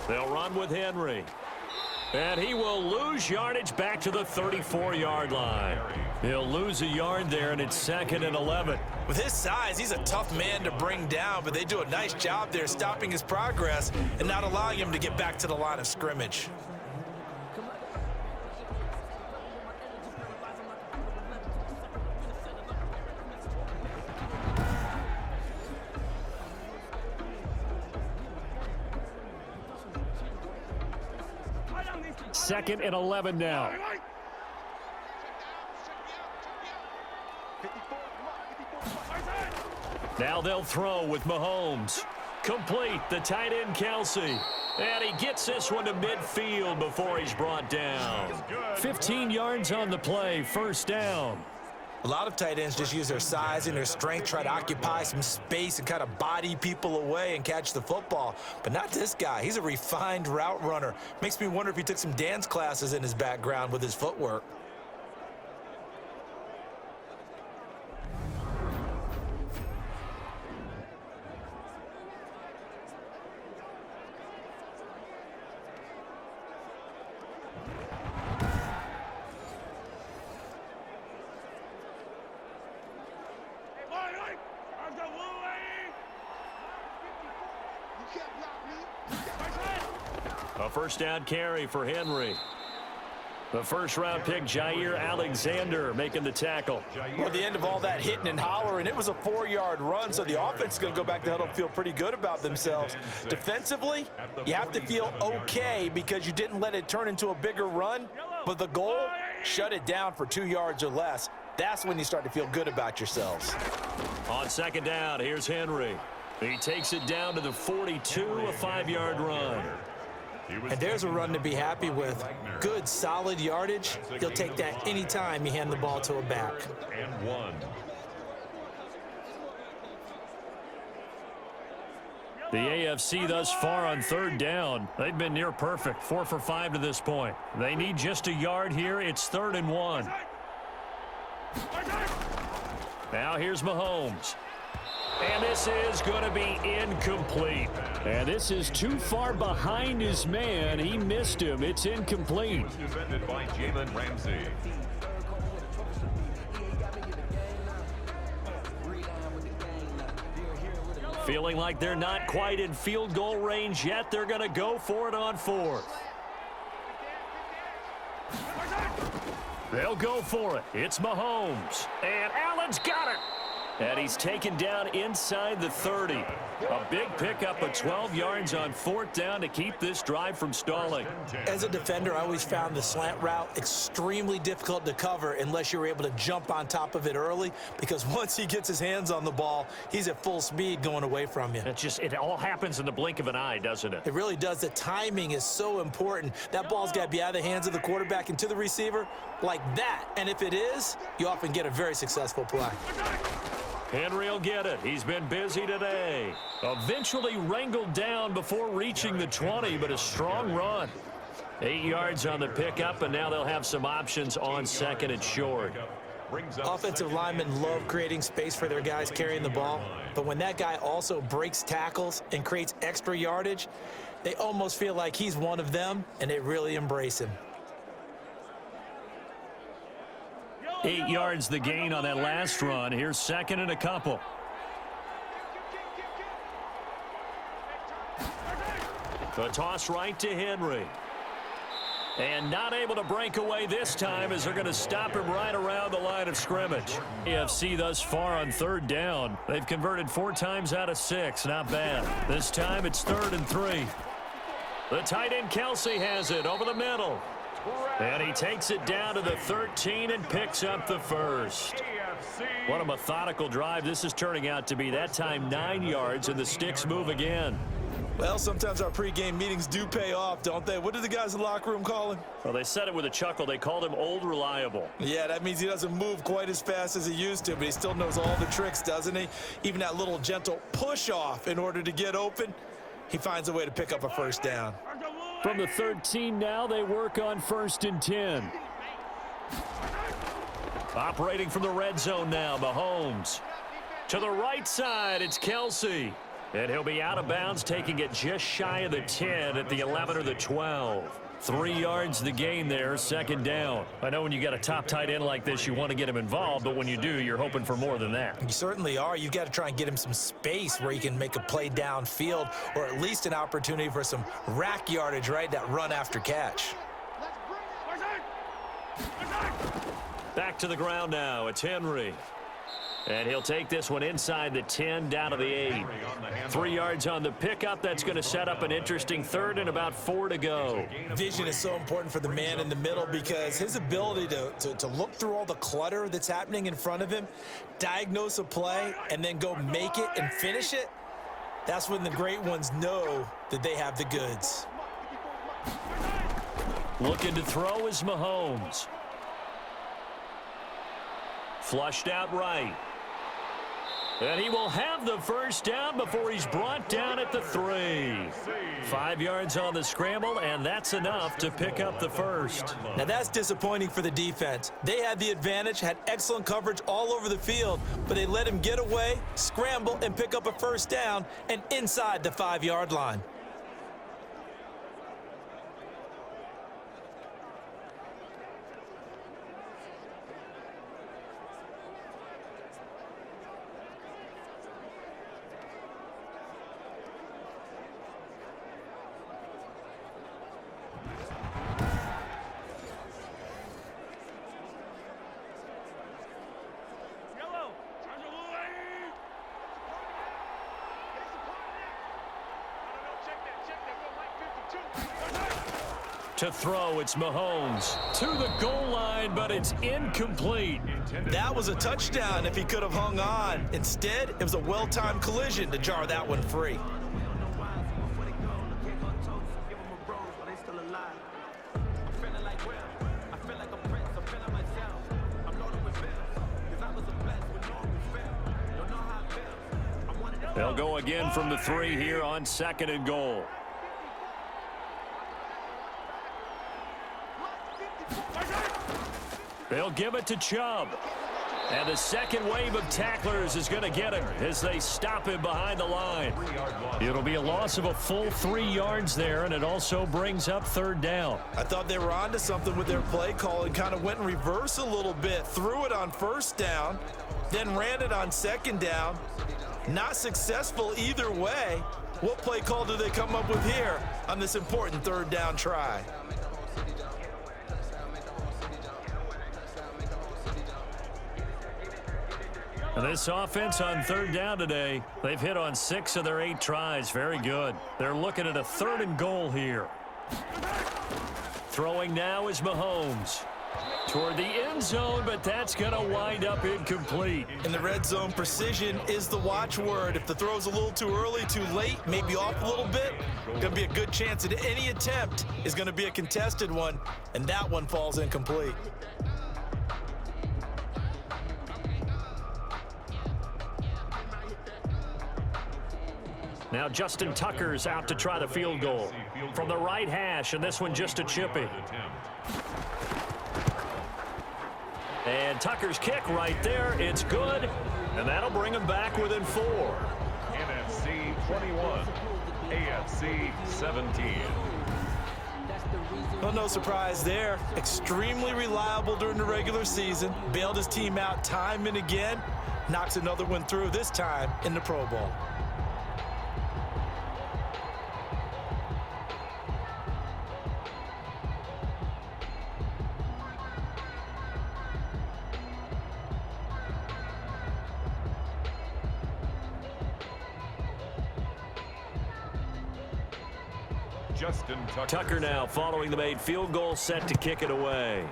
They'll run with Henry. And he will lose yardage back to the 34-yard line. He'll lose a yard there, and it's 2nd and 11. With his size, he's a tough man to bring down, but they do a nice job there stopping his progress and not allowing him to get back to the line of scrimmage. Second and 11 now. Now they'll throw with Mahomes. Complete, the tight end Kelsey. And he gets this one to midfield before he's brought down. 15 yards on the play, first down. A lot of tight ends just use their size and their strength, try to occupy some space and kind of body people away and catch the football. But not this guy. He's a refined route runner. Makes me wonder if he took some dance classes in his background with his footwork. A first down carry for Henry. The first-round pick, Jair Alexander, making the tackle. Well, at the end of all that hitting and hollering, it was a 4-yard run, so the offense is going to go back to huddle and feel pretty good about themselves. Defensively, you have to feel okay because you didn't let it turn into a bigger run, but the goal, shut it down for 2 yards or less. That's when you start to feel good about yourselves. On second down, here's Henry. He takes it down to the 42, a 5-yard run. And there's a run to be happy with. Good, solid yardage. You'll take that anytime you hand the ball to a back. And 1. The AFC thus far on third down, they've been near perfect, 4 for 5 to this point. They need just a yard here. It's 3rd and 1. Now here's Mahomes. And this is going to be incomplete. And this is too far behind his man. He missed him. It's incomplete. Defended by Jalen Ramsey. Feeling like they're not quite in field goal range yet. They're going to go for it on 4th. They'll go for it. It's Mahomes. And Allen's got it. And he's taken down inside the 30. A big pickup of 12 yards on 4th down to keep this drive from stalling. As a defender, I always found the slant route extremely difficult to cover unless you're able to jump on top of it early, because once he gets his hands on the ball, he's at full speed going away from you. It all happens in the blink of an eye, doesn't it? It really does. The timing is so important. That ball's got to be out of the hands of the quarterback and to the receiver like that. And if it is, you often get a very successful play. Henry will get it. He's been busy today. Eventually wrangled down before reaching the 20, but a strong run. 8 yards on the pickup, and now they'll have some options on 2nd and short. Offensive linemen love creating space for their guys carrying the ball, but when that guy also breaks tackles and creates extra yardage, they almost feel like he's one of them, and they really embrace him. 8 yards the gain on that last run. Here's 2nd and a couple. The toss right to Henry. And not able to break away this time as they're going to stop him right around the line of scrimmage. AFC thus far on 3rd down. They've converted 4 times out of 6. Not bad. This time it's 3rd and 3. The tight end Kelsey has it over the middle. And he takes it down to the 13 and picks up the first. What a methodical drive this is turning out to be. That time 9 yards, and the sticks move again. Well, sometimes our pregame meetings do pay off, don't they? What did the guys in the locker room call him? Well, they said it with a chuckle. They called him Old Reliable. Yeah, that means he doesn't move quite as fast as he used to, but he still knows all the tricks, doesn't he? Even that little gentle push-off in order to get open, he finds a way to pick up a first down. From the 13 now, they work on 1st and 10. Operating from the red zone now, Mahomes. To the right side, it's Kelsey. And he'll be out of bounds, taking it just shy of the 10 at the 11 or the 12. 3 yards the gain there, 2nd down. I know when you got a top tight end like this, you want to get him involved, but when you do, you're hoping for more than that. You certainly are. You've got to try and get him some space where he can make a play downfield, or at least an opportunity for some rack yardage, right? That run after catch. Back to the ground now. It's Henry. And he'll take this one inside the 10 down to the 8. 3 yards on the pickup. That's going to set up an interesting 3rd and about 4 to go. Vision is so important for the man in the middle because his ability to look through all the clutter that's happening in front of him, diagnose a play, and then go make it and finish it, that's when the great ones know that they have the goods. Looking to throw is Mahomes. Flushed out right. And he will have the first down before he's brought down at the 3. 5 yards on the scramble, and that's enough to pick up the first. Now that's disappointing for the defense. They had the advantage, had excellent coverage all over the field, but they let him get away, scramble, and pick up a first down, and inside the 5-yard line. To throw, it's Mahomes. To the goal line, but it's incomplete. That was a touchdown if he could have hung on. Instead, it was a well-timed collision to jar that one free. They'll go again from the 3 here on 2nd and goal. They'll give it to Chubb. And the second wave of tacklers is going to get him as they stop him behind the line. It'll be a loss of a full 3 yards there, and it also brings up 3rd down. I thought they were onto something with their play call and kind of went in reverse a little bit. Threw it on 1st down, then ran it on 2nd down. Not successful either way. What play call do they come up with here on this important 3rd down try? And this offense on third down today, they've hit on 6 of their 8 tries. Very good. They're looking at a 3rd and goal here. Throwing now is Mahomes. Toward the end zone, but that's going to wind up incomplete. In the red zone, precision is the watchword. If the throw's a little too early, too late, maybe off a little bit, going to be a good chance that any attempt is going to be a contested one, and that one falls incomplete. Now Justin Tucker's out to try the field goal from the right hash, and this one just a chippy. And Tucker's kick right there, it's good, and that'll bring him back within 4. NFC 21, AFC 17. Well, no surprise there. Extremely reliable during the regular season. Bailed his team out time and again. Knocks another one through, this time in the Pro Bowl. Justin Tucker now following the made field goal, set to kick it away.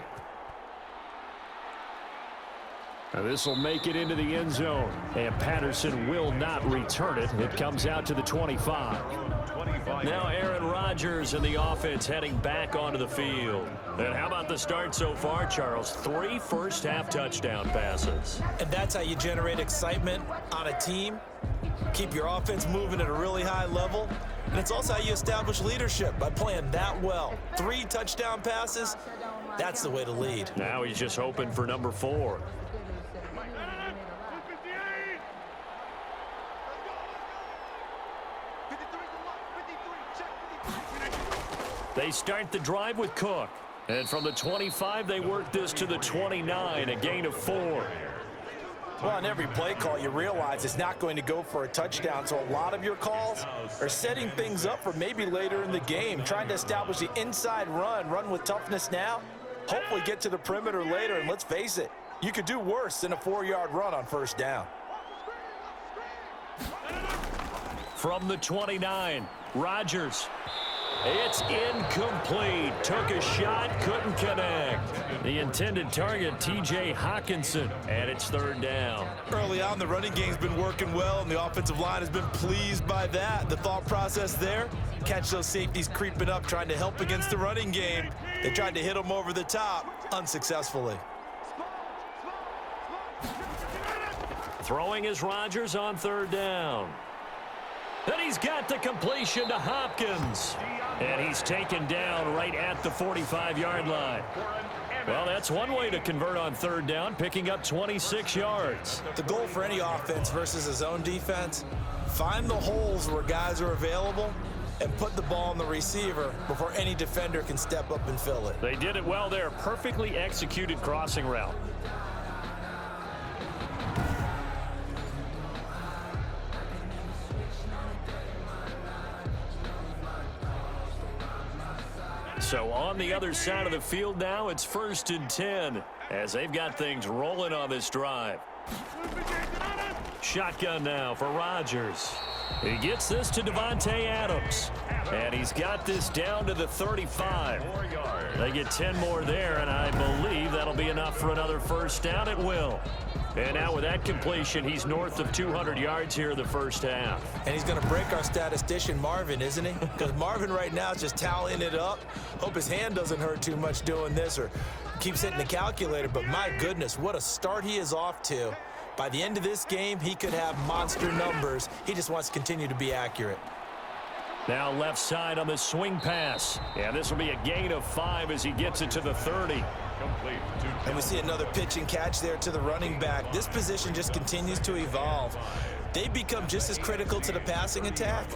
Now this will make it into the end zone, and Patterson will not return it. It comes out to the 25. Now Aaron Rodgers and the offense heading back onto the field. And how about the start so far, Charles? 3 first-half touchdown passes. And that's how you generate excitement on a team. Keep your offense moving at a really high level. And it's also how you establish leadership, by playing that well. 3 touchdown passes, that's the way to lead. Now he's just hoping for number 4. They start the drive with Cook. And from the 25, they work this to the 29, a gain of 4. Well, on every play call, you realize it's not going to go for a touchdown, so a lot of your calls are setting things up for maybe later in the game, trying to establish the inside run with toughness now, hopefully get to the perimeter later, and let's face it, you could do worse than a 4-yard run on first down. From the 29, Rodgers. It's incomplete. Took a shot, couldn't connect. The intended target, T.J. Hawkinson, and it's 3rd down. Early on, the running game's been working well, and the offensive line has been pleased by that. The thought process there, catch those safeties creeping up, trying to help against the running game. They tried to hit them over the top, unsuccessfully. Throwing is Rodgers on 3rd down. And he's got the completion to Hopkins. And he's taken down right at the 45-yard line. Well, that's one way to convert on 3rd down, picking up 26 yards. The goal for any offense versus a zone defense, find the holes where guys are available and put the ball on the receiver before any defender can step up and fill it. They did it well there. Perfectly executed crossing route. So on the other side of the field now, it's 1st and 10 as they've got things rolling on this drive. Shotgun now for Rodgers. He gets this to Devontae Adams. And he's got this down to the 35. They get 10 more there, and I believe that'll be enough for another first down. It will. And now with that completion, he's north of 200 yards here in the first half. And he's going to break our statistician Marvin, isn't he? Because Marvin right now is just tallying it up. Hope his hand doesn't hurt too much doing this or keeps hitting the calculator. But my goodness, what a start he is off to. By the end of this game, he could have monster numbers. He just wants to continue to be accurate. Now left side on the swing pass. Yeah, this will be a gain of 5 as he gets it to the 30. And we see another pitch and catch there to the running back. This position just continues to evolve. They become just as critical to the passing attack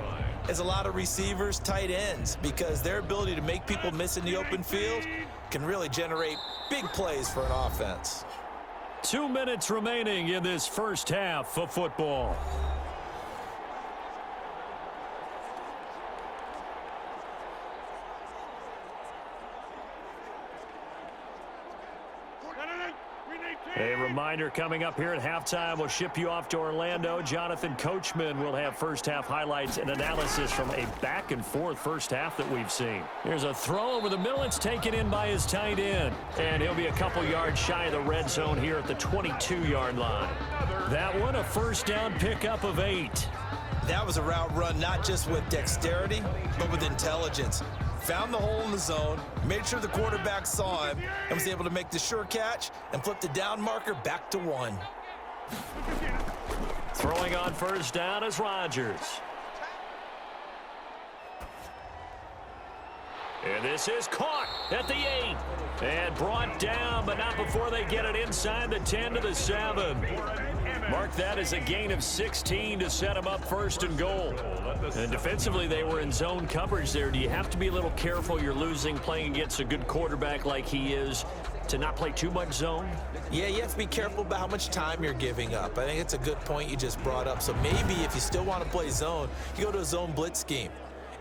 as a lot of receivers, tight ends, because their ability to make people miss in the open field can really generate big plays for an offense. 2 minutes remaining in this first half of football. A reminder. reminder, coming up here at halftime, we'll ship you off to Orlando. Jonathan Coachman will have first-half highlights and analysis from a back-and-forth first half that we've seen. Here's a throw over the middle. It's taken in by his tight end. And he'll be a couple yards shy of the red zone here at the 22-yard line. That one, a first down pickup of 8. That was a route run not just with dexterity, but with intelligence. Found the hole in the zone, made sure the quarterback saw him, and was able to make the sure catch and flip the down marker back to 1. Throwing on first down is Rodgers. And this is caught at the 8. And brought down, but not before they get it inside the 10 to the 7. Mark that as a gain of 16 to set them up first and goal. And defensively, they were in zone coverage there. Do you have to be a little careful? You're losing, playing against a good quarterback like he is, to not play too much zone? Yeah, you have to be careful about how much time you're giving up. I think it's a good point you just brought up. So maybe if you still want to play zone, you go to a zone blitz scheme.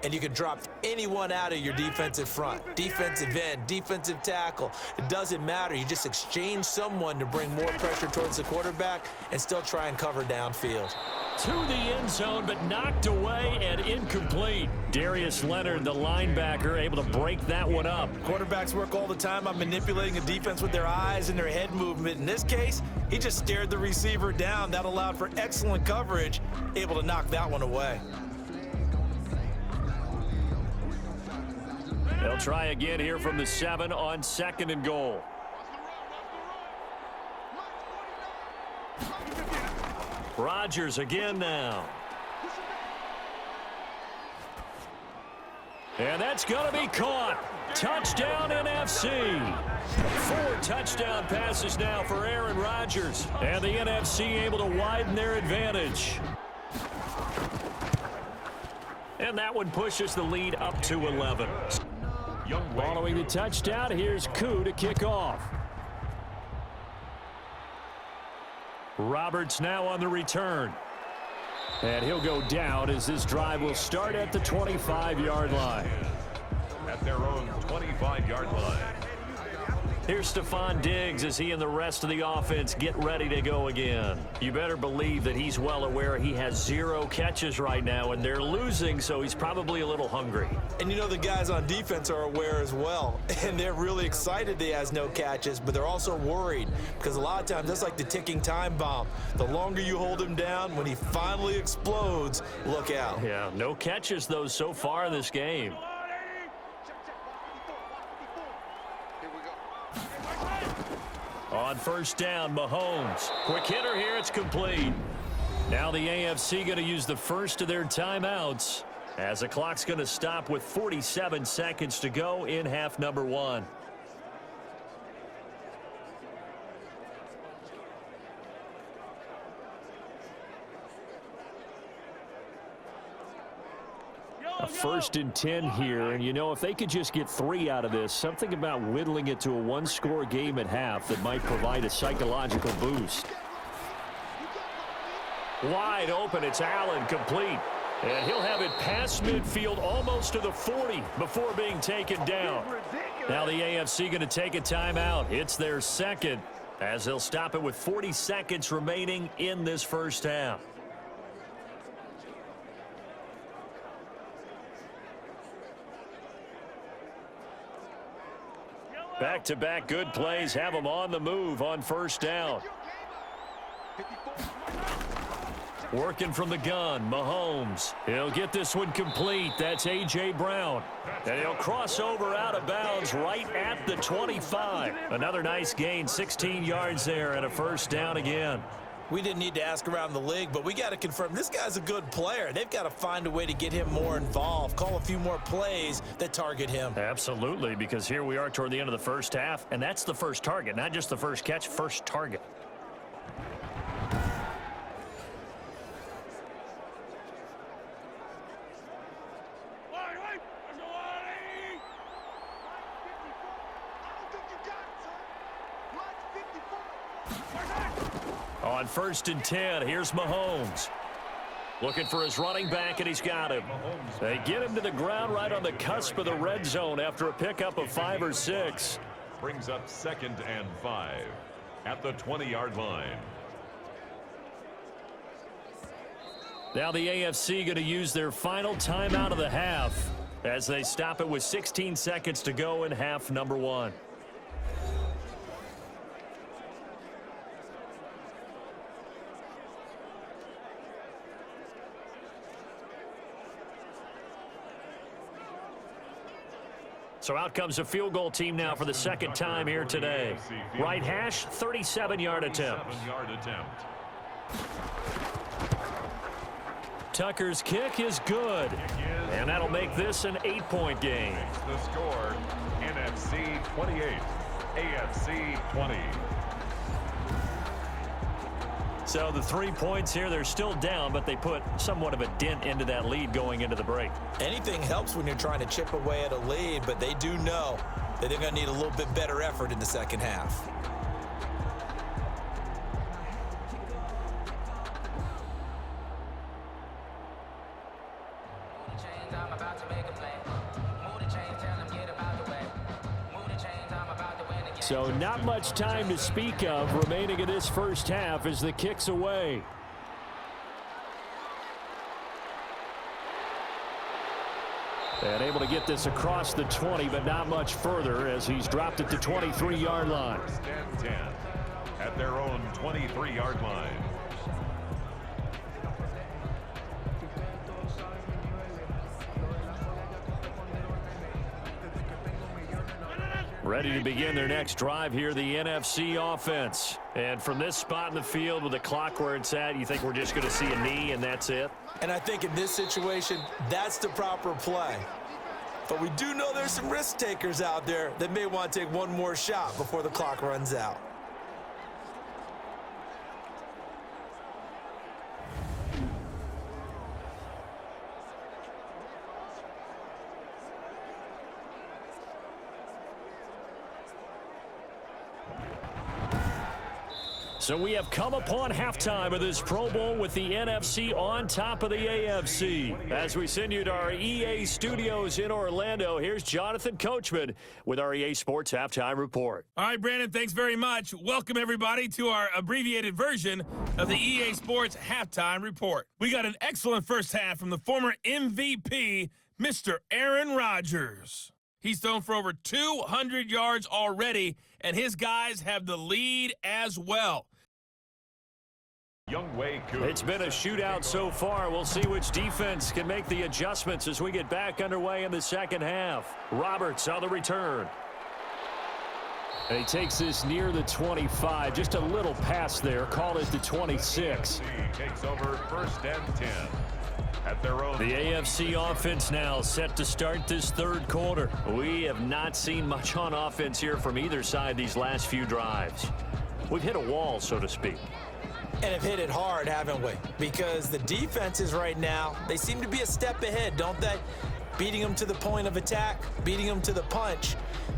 And you can drop anyone out of your defensive front, defensive end, defensive tackle. It doesn't matter. You just exchange someone to bring more pressure towards the quarterback and still try and cover downfield. To the end zone, but knocked away and incomplete. Darius Leonard, the linebacker, able to break that one up. Quarterbacks work all the time on manipulating a defense with their eyes and their head movement. In this case, he just stared the receiver down. That allowed for excellent coverage, able to knock that one away. They'll try again here from the 7 on 2nd and goal. Rodgers again now. And that's going to be caught. Touchdown NFC. 4 touchdown passes now for Aaron Rodgers. And the NFC able to widen their advantage. And that one pushes the lead up to 11. Following the touchdown, here's Koo to kick off. Roberts now on the return. And he'll go down as this drive will start at the 25-yard line. At their own 25-yard line. Here's Stephon Diggs as he and the rest of the offense get ready to go again. You better believe that he's well aware he has 0 catches right now, and they're losing, so he's probably a little hungry. And you know the guys on defense are aware as well, and they're really excited he has no catches, but they're also worried because a lot of times that's like the ticking time bomb. The longer you hold him down, when he finally explodes, look out. Yeah, no catches, though, so far in this game. On first down, Mahomes. Quick hitter here, it's complete. Now the AFC going to use the first of their timeouts as the clock's going to stop with 47 seconds to go in half number 1. A 1st and 10 here, and you know, if they could just get 3 out of this, something about whittling it to a 1-score game at half that might provide a psychological boost. Wide open, it's Allen, complete. And he'll have it past midfield almost to the 40 before being taken down. Now the AFC going to take a timeout. It's their 2nd as they'll stop it with 40 seconds remaining in this first half. Back-to-back good plays have them on the move on first down. Working from the gun, Mahomes. He'll get this one complete. That's A.J. Brown. And he'll cross over out of bounds right at the 25. Another nice gain, 16 yards there and a first down again. We didn't need to ask around the league, but we got to confirm this guy's a good player. They've got to find a way to get him more involved, call a few more plays that target him. Absolutely, because here we are toward the end of the first half, and that's the first target, not just the first catch, first target. On 1st and 10, here's Mahomes. Looking for his running back, and he's got him. They get him to the ground right on the cusp of the red zone after a pickup of 5 or 6. Brings up 2nd and 5. at the 20-yard line. Now the AFC going to use their final timeout of the half as they stop it with 16 seconds to go in half number 1. So out comes a field goal team now for the second time here today. Right hash, 37-yard attempt. Tucker's kick is good, and that'll make this an 8-point game. The score, NFC 28, AFC 20. So the 3 points here, they're still down, but they put somewhat of a dent into that lead going into the break. Anything helps when you're trying to chip away at a lead, but they do know that they're going to need a little bit better effort in the second half. So not much time to speak of remaining in this first half as the kick's away. And able to get this across the 20, but not much further as he's dropped it to 23-yard line. First and 10 at their own 23-yard line. Ready to begin their next drive here, the NFC offense. And from this spot in the field with the clock where it's at, you think we're just going to see a knee and that's it? And I think in this situation, that's the proper play. But we do know there's some risk takers out there that may want to take one more shot before the clock runs out. So we have come upon halftime of this Pro Bowl with the NFC on top of the AFC. As we send you to our EA studios in Orlando, here's Jonathan Coachman with our EA Sports Halftime Report. All right, Brandon, thanks very much. Welcome, everybody, to our abbreviated version of the EA Sports Halftime Report. We got an excellent first half from the former MVP, Mr. Aaron Rodgers. He's thrown for over 200 yards already, and his guys have the lead as well. It's been a shootout so far. We'll see which defense can make the adjustments as we get back underway in the second half. Roberts on the return. And he takes this near the 25. Just a little pass there. Call it the 26. Takes over first and 10 at their own. The AFC offense now set to start this third quarter. We have not seen much on offense here from either side these last few drives. We've hit a wall, so to speak. And have hit it hard, haven't we? Because the defenses right now, they seem to be a step ahead, don't they? Beating them to the point of attack, beating them to the punch.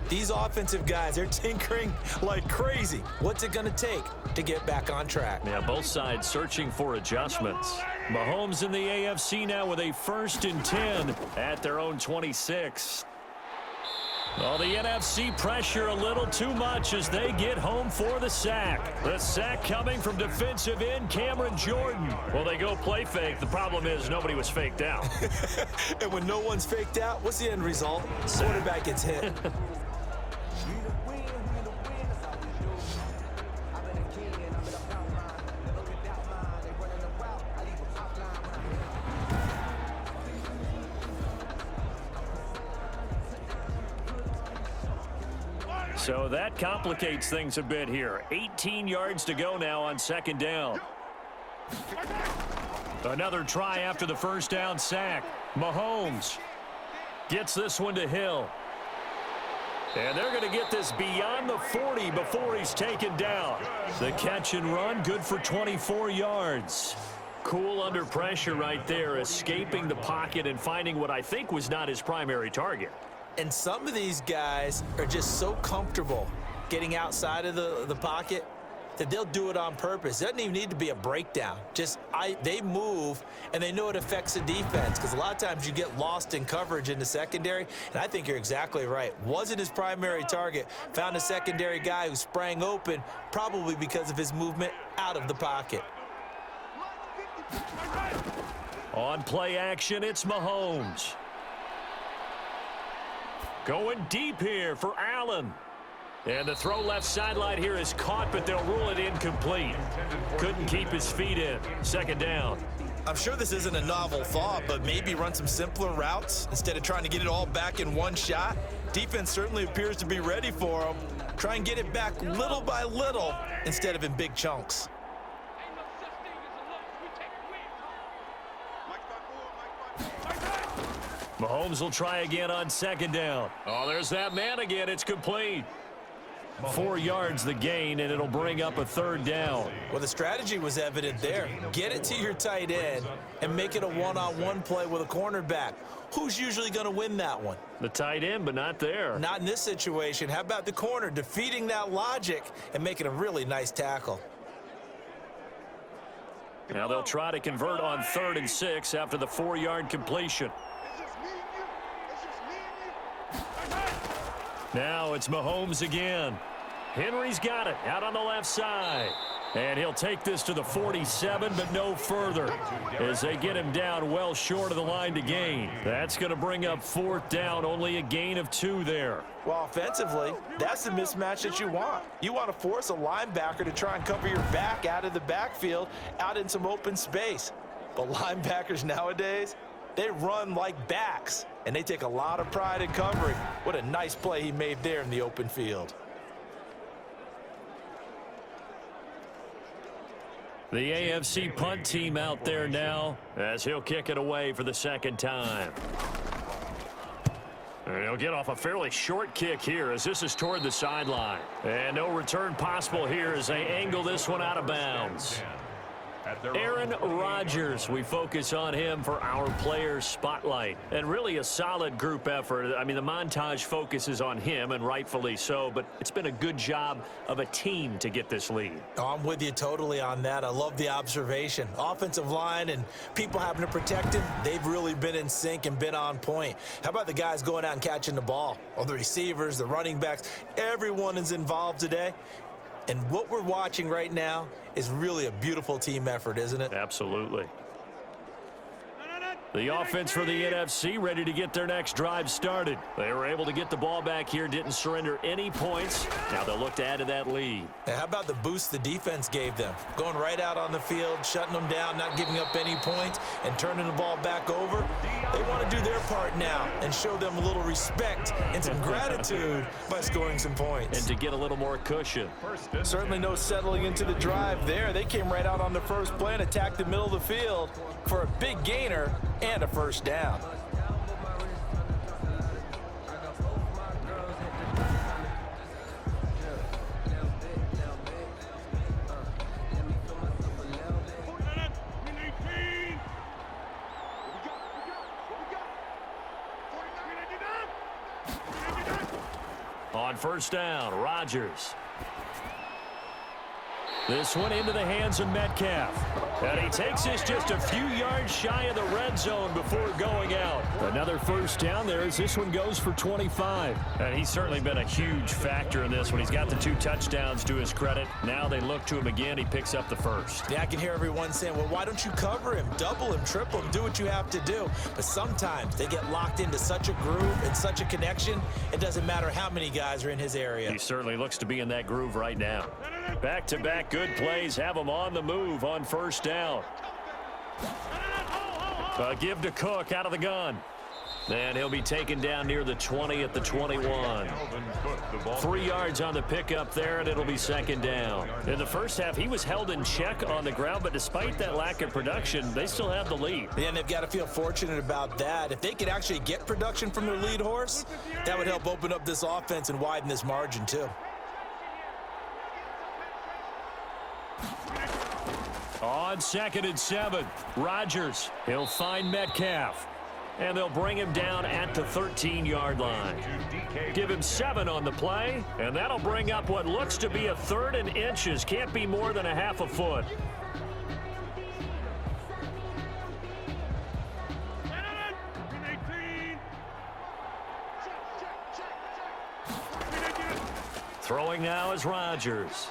These offensive guys, they're tinkering like crazy. What's it going to take to get back on track? Yeah, both sides searching for adjustments. Mahomes in the AFC now with a 1st and 10 at their own 26. Well, the NFC pressure a little too much as they get home for the sack. The sack coming from defensive end Cameron Jordan. Well, they go play fake. The problem is nobody was faked out. And when no one's faked out, what's the end result? Quarterback gets hit. So that complicates things a bit here. 18 yards to go now on second down. Another try after the first down sack. Mahomes gets this one to Hill. And they're going to get this beyond the 40 before he's taken down. The catch and run, good for 24 yards. Cool under pressure right there, escaping the pocket and finding what I think was not his primary target. And some of these guys are just so comfortable getting outside of the pocket that they'll do it on purpose. It doesn't even need to be a breakdown. They move, and they know it affects the defense, because a lot of times you get lost in coverage in the secondary, and I think you're exactly right. Wasn't his primary target. Found a secondary guy who sprang open, probably because of his movement out of the pocket. On play action, it's Mahomes. Going deep here for Allen. And the throw left sideline here is caught, but they'll rule it incomplete. Couldn't keep his feet in. Second down. I'm sure this isn't a novel thought, but maybe run some simpler routes instead of trying to get it all back in one shot. Defense certainly appears to be ready for them. Try and get it back little by little instead of in big chunks. Mahomes will try again on second down. Oh, there's that man again. It's complete. 4 yards the gain, and it'll bring up a third down. Well, the strategy was evident there. Get it to your tight end and make it a one-on-one play with a cornerback. Who's usually going to win that one? The tight end, but not there. Not in this situation. How about the corner defeating that logic and making a really nice tackle? Now they'll try to convert on 3rd and 6 after the 4-yard completion. Now it's Mahomes again. Henry's got it out on the left side. And he'll take this to the 47, but no further, as they get him down well short of the line to gain. That's going to bring up 4th down, only a gain of 2 there. Well, offensively, that's the mismatch that you want. You want to force a linebacker to try and cover your back out of the backfield, out in some open space. But linebackers nowadays, they run like backs, and they take a lot of pride in covering. What a nice play he made there in the open field. The AFC punt team out there now as he'll kick it away for the second time. And he'll get off a fairly short kick here as this is toward the sideline. And no return possible here as they angle this one out of bounds. Aaron Rodgers, we focus on him for our players spotlight. And really a solid group effort. I mean, the montage focuses on him, and rightfully so, but it's been a good job of a team to get this lead. Oh, I'm with you totally on that. I love the observation. Offensive line and people having to protect him, they've really been in sync and been on point. How about the guys going out and catching the ball? Or the receivers, the running backs, everyone is involved today. And what we're watching right now is really a beautiful team effort, isn't it? Absolutely. The offense for the NFC ready to get their next drive started. They were able to get the ball back here, didn't surrender any points. Now they'll look to add to that lead. Now, how about the boost the defense gave them? Going right out on the field, shutting them down, not giving up any points, and turning the ball back over. They want to do their part now and show them a little respect and some gratitude by scoring some points. And to get a little more cushion. Certainly no settling into the drive there. They came right out on the first play and attacked the middle of the field for a big gainer and a first down. On first down, Rodgers. This one into the hands of Metcalf. And he takes this just a few yards shy of the red zone before going out. Another first down there as this one goes for 25. And he's certainly been a huge factor in this one. He's got the 2 touchdowns to his credit. Now they look to him again. He picks up the first. Yeah, I can hear everyone saying, well, why don't you cover him, double him, triple him, do what you have to do. But sometimes they get locked into such a groove and such a connection, it doesn't matter how many guys are in his area. He certainly looks to be in that groove right now. Back-to-back good plays have him on the move on first down. Give to Cook out of the gun. And he'll be taken down near the 20 at the 21. 3 yards on the pickup there, and it'll be second down. In the first half, he was held in check on the ground, but despite that lack of production, they still have the lead. Yeah, and they've got to feel fortunate about that. If they could actually get production from their lead horse, that would help open up this offense and widen this margin too. On 2nd and 7, Rodgers. He'll find Metcalf. And they'll bring him down at the 13-yard line. Give him 7 on the play, and that'll bring up what looks to be a 3rd and inches. Can't be more than a half a foot. Throwing now is Rodgers.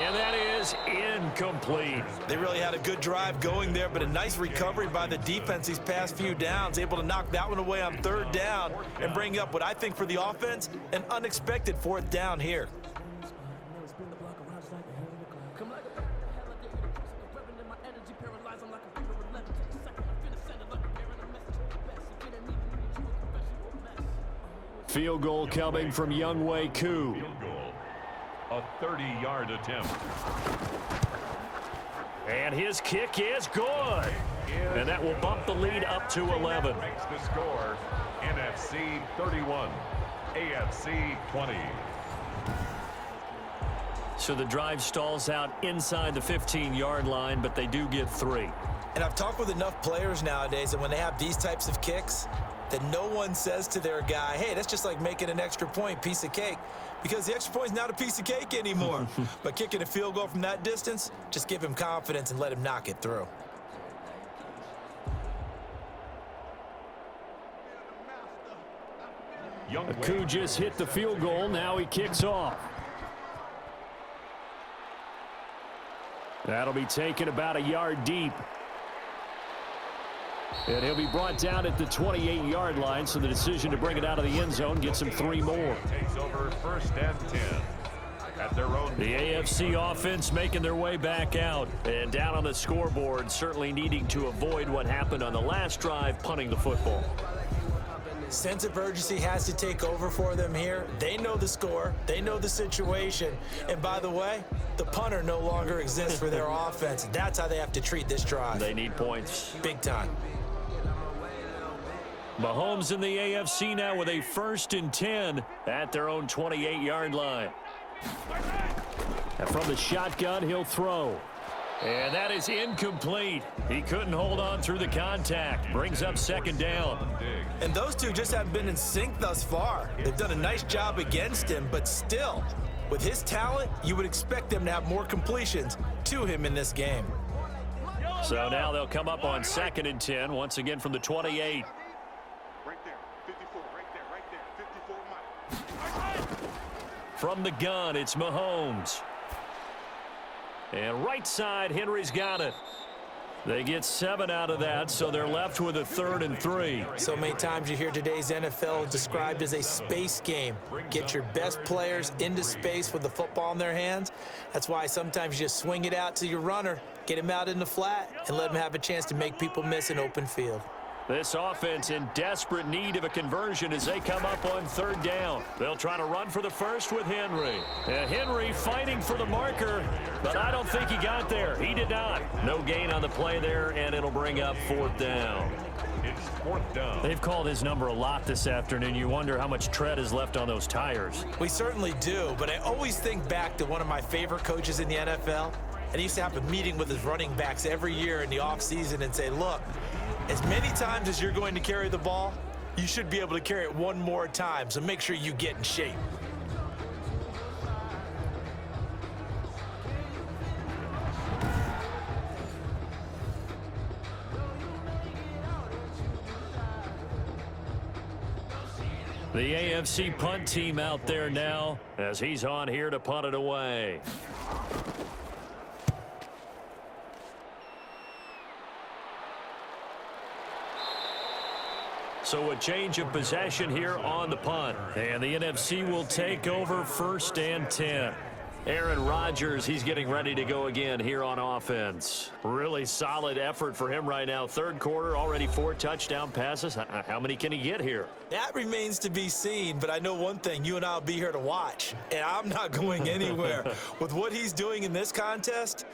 And that is incomplete. They really had a good drive going there, but a nice recovery by the defense these past few downs, able to knock that one away on 3rd down and bring up what I think for the offense, an unexpected 4th down here. Field goal coming from Younghoe Koo. A 30-yard attempt. And his kick is good. And that will bump the lead up to 11. Makes the score NFC 31, AFC 20. So the drive stalls out inside the 15-yard line, but they do get 3. And I've talked with enough players nowadays that when they have these types of kicks, that no one says to their guy, hey, that's just like making an extra point, piece of cake. Because the extra point is not a piece of cake anymore. But kicking a field goal from that distance, just give him confidence and let him knock it through. Koo just hit the field goal. Now he kicks off. That'll be taken about a yard deep. And he'll be brought down at the 28-yard line, so the decision to bring it out of the end zone gets him 3 more. Takes over 1st and 10 at their own. The AFC offense making their way back out. And down on the scoreboard, certainly needing to avoid what happened on the last drive, punting the football. Sense of urgency has to take over for them here. They know the score. They know the situation. And by the way, the punter no longer exists for their offense. That's how they have to treat this drive. They need points. Big time. Mahomes in the AFC now with a 1st and 10 at their own 28-yard line. And from the shotgun, he'll throw. And that is incomplete. He couldn't hold on through the contact. Brings up 2nd down. And those two just haven't been in sync thus far. They've done a nice job against him, but still, with his talent, you would expect them to have more completions to him in this game. So now they'll come up on 2nd and 10, once again from the 28. Right there, 54, right there, 54 Mike. From the gun, it's Mahomes. And right side, Henry's got it. They get 7 out of that, so they're left with a 3rd and 3. So many times you hear today's NFL described as a space game. Get your best players into space with the football in their hands. That's why sometimes you just swing it out to your runner, get him out in the flat, and let him have a chance to make people miss an open field. This offense in desperate need of a conversion as they come up on 3rd down. They'll try to run for the first with Henry. And Henry fighting for the marker, but I don't think he got there. He did not. No gain on the play there, and it'll bring up 4th down. It's 4th down. They've called his number a lot this afternoon. You wonder how much tread is left on those tires. We certainly do, but I always think back to one of my favorite coaches in the NFL. And he used to have a meeting with his running backs every year in the offseason and say, look, as many times as you're going to carry the ball, you should be able to carry it one more time, so make sure you get in shape. The AFC punt team out there now as he's on here to punt it away. So a change of possession here on the punt. And the NFC will take over 1st and 10. Aaron Rodgers, he's getting ready to go again here on offense. Really solid effort for him right now. 3rd quarter, already 4 touchdown passes. How many can he get here? That remains to be seen, but I know one thing. You and I will be here to watch, and I'm not going anywhere. With what he's doing in this contest,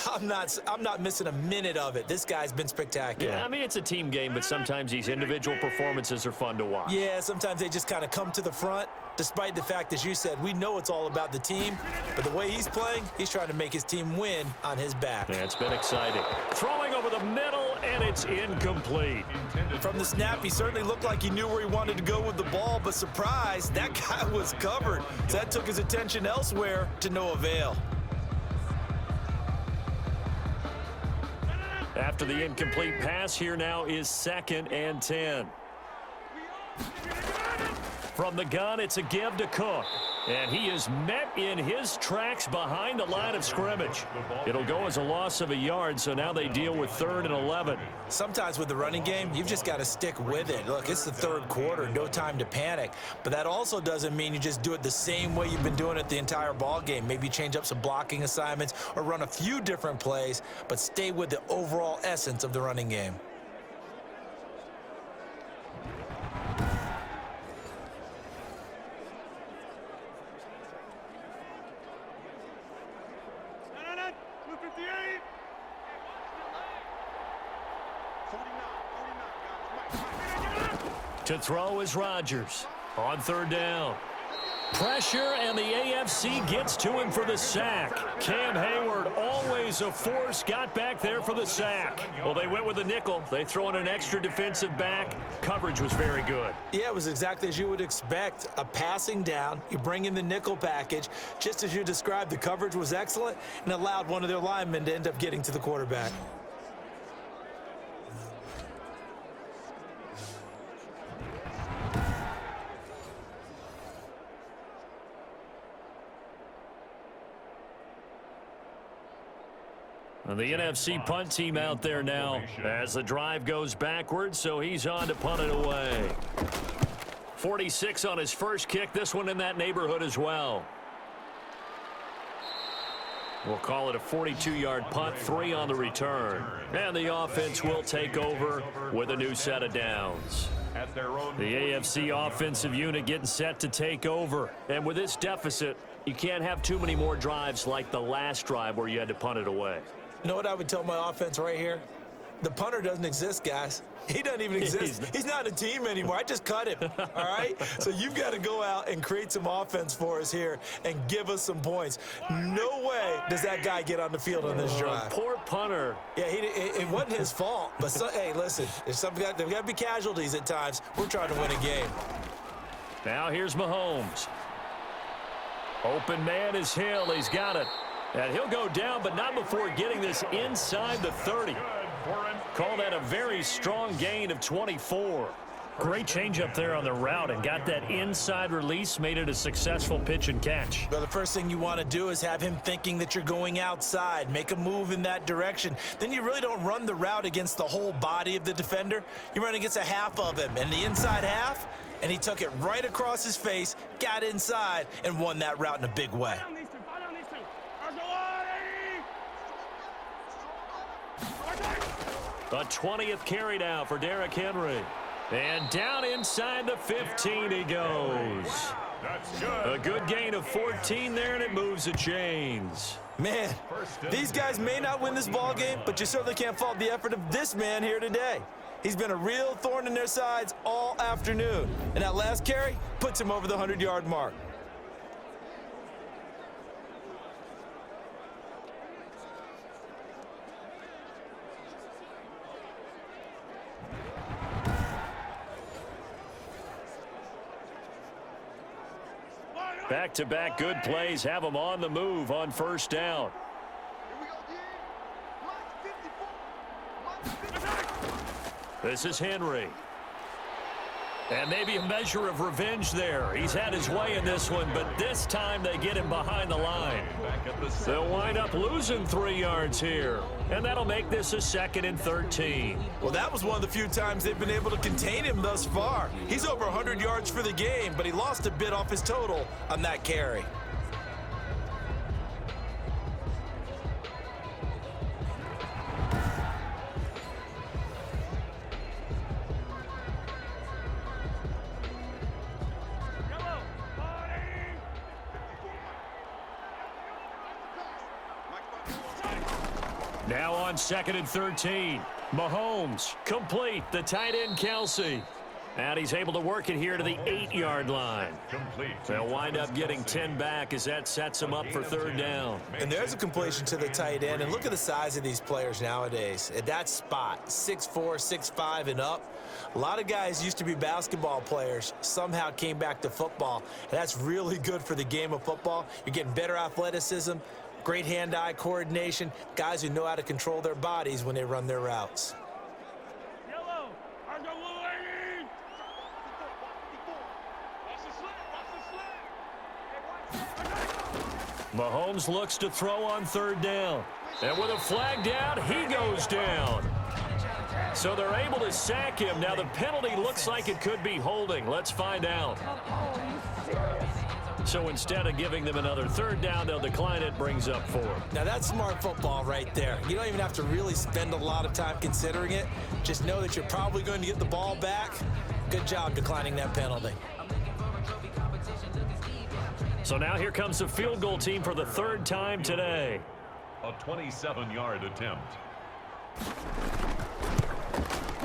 I'm not missing a minute of it. This guy's been spectacular. Yeah, I mean, it's a team game, but sometimes these individual performances are fun to watch. Yeah, sometimes they just kind of come to the front, despite the fact, as you said, we know it's all about the team, but the way he's playing, he's trying to make his team win on his back. Yeah, it's been exciting. Throwing over the middle, and it's incomplete. From the snap, he certainly looked like he knew where he wanted to go with the ball, but surprise, that guy was covered. So that took his attention elsewhere to no avail. After the incomplete pass, here now is 2nd and 10. From the gun, it's a give to Cook. And he is met in his tracks behind the line of scrimmage. It'll go as a loss of a yard, so now they deal with 3rd and 11. Sometimes with the running game, you've just got to stick with it. Look, it's the 3rd quarter, no time to panic. But that also doesn't mean you just do it the same way you've been doing it the entire ball game. Maybe change up some blocking assignments or run a few different plays, but stay with the overall essence of the running game. To throw is Rodgers on 3rd down. Pressure, and the AFC gets to him for the sack. Cam Hayward, always a force, got back there for the sack. Well, they went with a nickel. They throw in an extra defensive back. Coverage was very good. Yeah, it was exactly as you would expect. A passing down, you bring in the nickel package. Just as you described, the coverage was excellent and allowed one of their linemen to end up getting to the quarterback. And the NFC punt team out there now as the drive goes backwards, so he's on to punt it away. 46 on his first kick, this one in that neighborhood as well. We'll call it a 42-yard punt, 3 on the return. And the offense will take over with a new set of downs. The AFC offensive unit getting set to take over. And with this deficit, you can't have too many more drives like the last drive where you had to punt it away. You know what I would tell my offense right here? The punter doesn't exist, guys. He doesn't even exist. He's not a team anymore. I just cut him, all right? So you've got to go out and create some offense for us here and give us some points. No way does that guy get on the field on this drive. Poor punter. Yeah, it wasn't his fault. But, hey, listen, there's got to be casualties at times. We're trying to win a game. Now here's Mahomes. Open man is Hill. He's got it. And he'll go down, but not before getting this inside the 30. Call that a very strong gain of 24. Great change up there on the route and got that inside release, made it a successful pitch and catch. Well, the first thing you want to do is have him thinking that you're going outside, make a move in that direction. Then you really don't run the route against the whole body of the defender. You run against a half of him, and the inside half, and he took it right across his face, got inside, and won that route in a big way. The 20th carry now for Derrick Henry. And down inside the 15 he goes. A good gain of 14 there, and it moves the chains. Man, these guys may not win this ball game, but you certainly can't fault the effort of this man here today. He's been a real thorn in their sides all afternoon. And that last carry puts him over the 100-yard mark. Back-to-back good plays have them on the move on first down. This is Henry. And maybe a measure of revenge there. He's had his way in this one, but this time they get him behind the line. They'll wind up losing 3 yards here, and that'll make this a 2nd and 13. Well, that was one of the few times they've been able to contain him thus far. He's over 100 yards for the game, but he lost a bit off his total on that carry. Now on 2nd and 13. Mahomes complete. The tight end Kelsey. And he's able to work it here to the 8-yard line. They'll wind up getting 10 back as that sets them up for 3rd down. And there's a completion to the tight end. And look at the size of these players nowadays. At that spot, 6'4", 6'5", and up. A lot of guys used to be basketball players, somehow came back to football. And that's really good for the game of football. You're getting better athleticism, great hand-eye coordination, guys who know how to control their bodies when they run their routes. Mahomes looks to throw on 3rd down. And with a flag down, he goes down. So they're able to sack him. Now the penalty looks like it could be holding. Let's find out. So instead of giving them another 3rd down, they'll decline it, brings up 4. Now that's smart football right there. You don't even have to really spend a lot of time considering it. Just know that you're probably going to get the ball back. Good job declining that penalty. So now here comes the field goal team for the 3rd time today. A 27-yard attempt.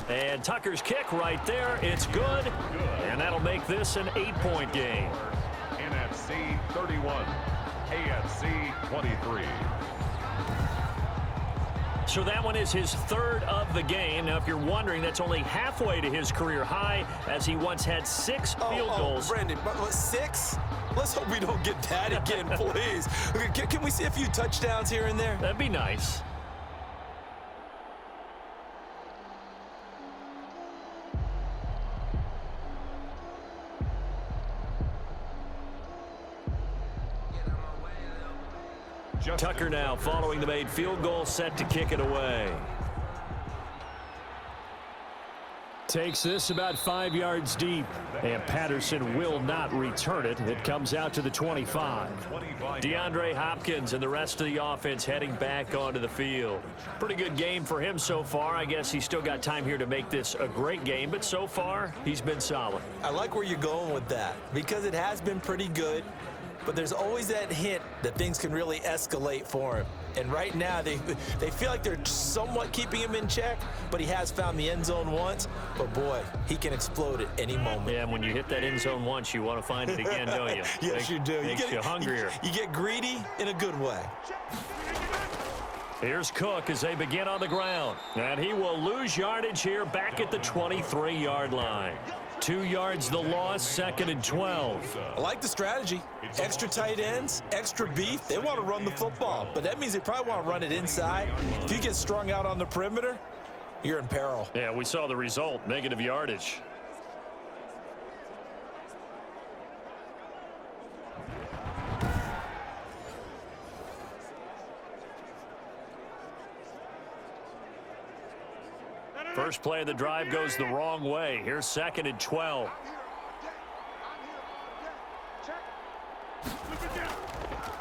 And Tucker's kick right there. It's good. And that'll make this an 8-point game. NFC 31, AFC 23. So that one is his 3rd of the game. Now, if you're wondering, that's only halfway to his career high, as he once had 6 field goals. Brandon, but 6? Let's hope we don't get that again, please. Can we see a few touchdowns here and there? That'd be nice. Tucker now following the made field goal, set to kick it away. Takes this about 5 yards deep, and Patterson will not return it. It comes out to the 25. DeAndre Hopkins and the rest of the offense heading back onto the field. Pretty good game for him so far. I guess he's still got time here to make this a great game, but so far he's been solid. I like where you're going with that because it has been pretty good, but there's always that hint that things can really escalate for him. And right now, they feel like they're somewhat keeping him in check, but he has found the end zone once. But, boy, he can explode at any moment. Yeah, and when you hit that end zone once, you want to find it again, don't you? Yes, you do. Makes you hungrier. You get greedy in a good way. Here's Cook as they begin on the ground. And he will lose yardage here back at the 23-yard line. 2 yards the loss, 2nd and 12. I like the strategy. Extra tight ends, extra beef. They want to run the football, but that means they probably want to run it inside. If you get strung out on the perimeter, you're in peril. Yeah, we saw the result, negative yardage. First play of the drive goes the wrong way. Here's 2nd and 12.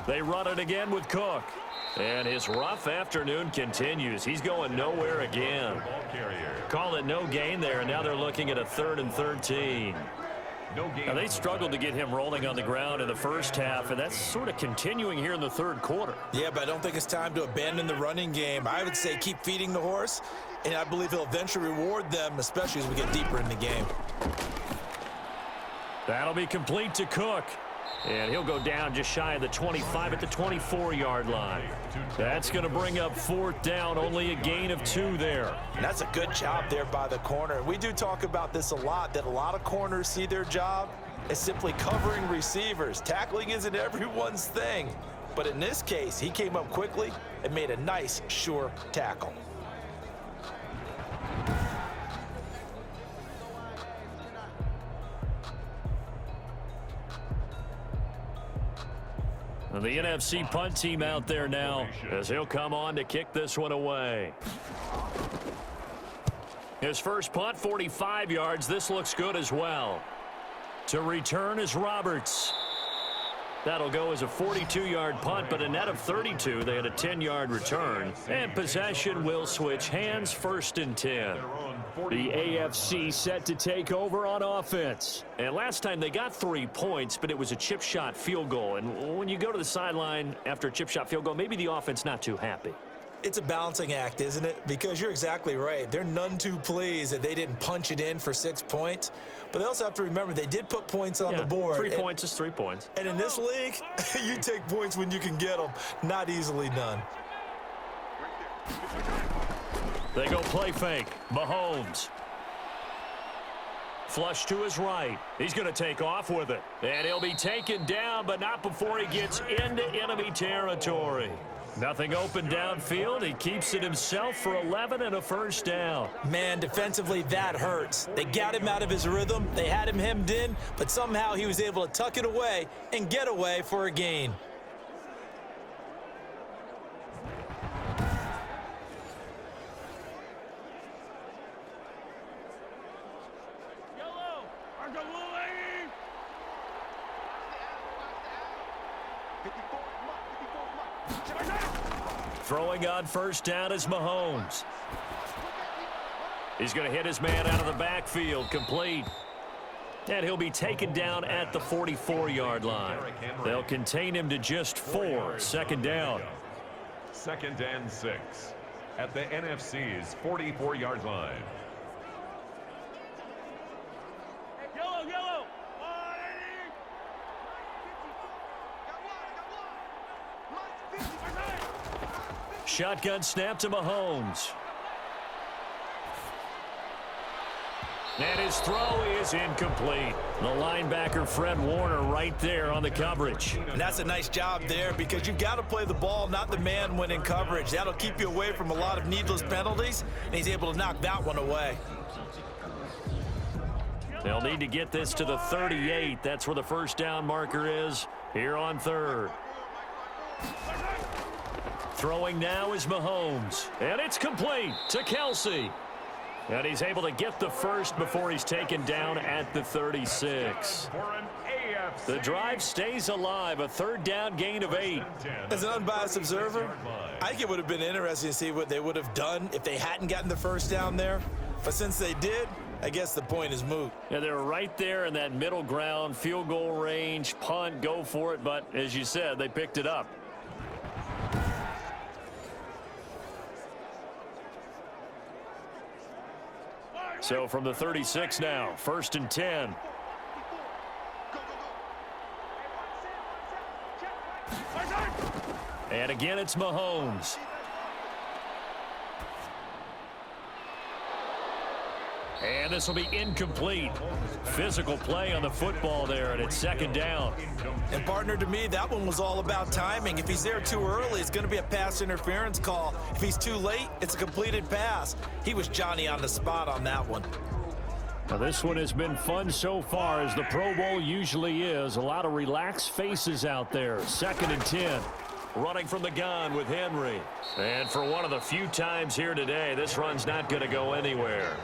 They run it again with Cook. And his rough afternoon continues. He's going nowhere again. Call it no gain there, and now they're looking at a 3rd and 13. Now, they struggled to get him rolling on the ground in the first half, and that's sort of continuing here in the 3rd quarter. Yeah, but I don't think it's time to abandon the running game. I would say keep feeding the horse, and I believe he'll eventually reward them, especially as we get deeper in the game. That'll be complete to Cook. And he'll go down just shy of the 25 at the 24-yard line. That's going to bring up 4th down, only a gain of 2 there. And that's a good job there by the corner. We do talk about this a lot, that a lot of corners see their job as simply covering receivers. Tackling isn't everyone's thing. But in this case, he came up quickly and made a nice, sure tackle. The NFC punt team out there now as he'll come on to kick this one away. His first punt, 45 yards. This looks good as well. To return is Roberts. That'll go as a 42-yard punt, but a net of 32. They had a 10-yard return. And possession will switch hands, 1st and 10. The AFC set to take over on offense. And last time they got 3 points, but it was a chip shot field goal. And when you go to the sideline after a chip shot field goal, maybe the offense not too happy. It's a balancing act, isn't it? Because you're exactly right. They're none too pleased that they didn't punch it in for 6 points. But they also have to remember they did put points on the board. 3 points is 3 points. And in this league, you take points when you can get them. Not easily done. They go play fake. Mahomes. Flush to his right. He's going to take off with it. And he'll be taken down, but not before he gets into enemy territory. Nothing open downfield. He keeps it himself for 11 and a first down. Man, defensively, that hurts. They got him out of his rhythm. They had him hemmed in, but somehow he was able to tuck it away and get away for a gain. Throwing on first down is Mahomes. He's going to hit his man out of the backfield, complete. And he'll be taken down at the 44-yard line. They'll contain him to just 4, second down. 2nd and 6 at the NFC's 44-yard line. Yellow. Shotgun snap to Mahomes. And his throw is incomplete. The linebacker, Fred Warner, right there on the coverage. And that's a nice job there because you've got to play the ball, not the man when in coverage. That'll keep you away from a lot of needless penalties, and he's able to knock that one away. They'll need to get this to the 38. That's where the first down marker is here on 3rd. Throwing now is Mahomes. And it's complete to Kelsey. And he's able to get the first before he's taken down at the 36. The drive stays alive. A 3rd down gain of 8. As an unbiased observer, I think it would have been interesting to see what they would have done if they hadn't gotten the first down there. But since they did, I guess the point is moot. Yeah, they're right there in that middle ground, field goal range, punt, go for it. But as you said, they picked it up. So from the 36 now, 1st and 10. And again, it's Mahomes. And this will be incomplete. Physical play on the football there, and it's 2nd down. And partner, to me, that one was all about timing. If he's there too early, it's going to be a pass interference call. If he's too late, it's a completed pass. He was Johnny on the spot on that one. Now, this one has been fun so far, as the Pro Bowl usually is. A lot of relaxed faces out there. 2nd and 10. Running from the gun with Henry. And for one of the few times here today, this run's not going to go anywhere.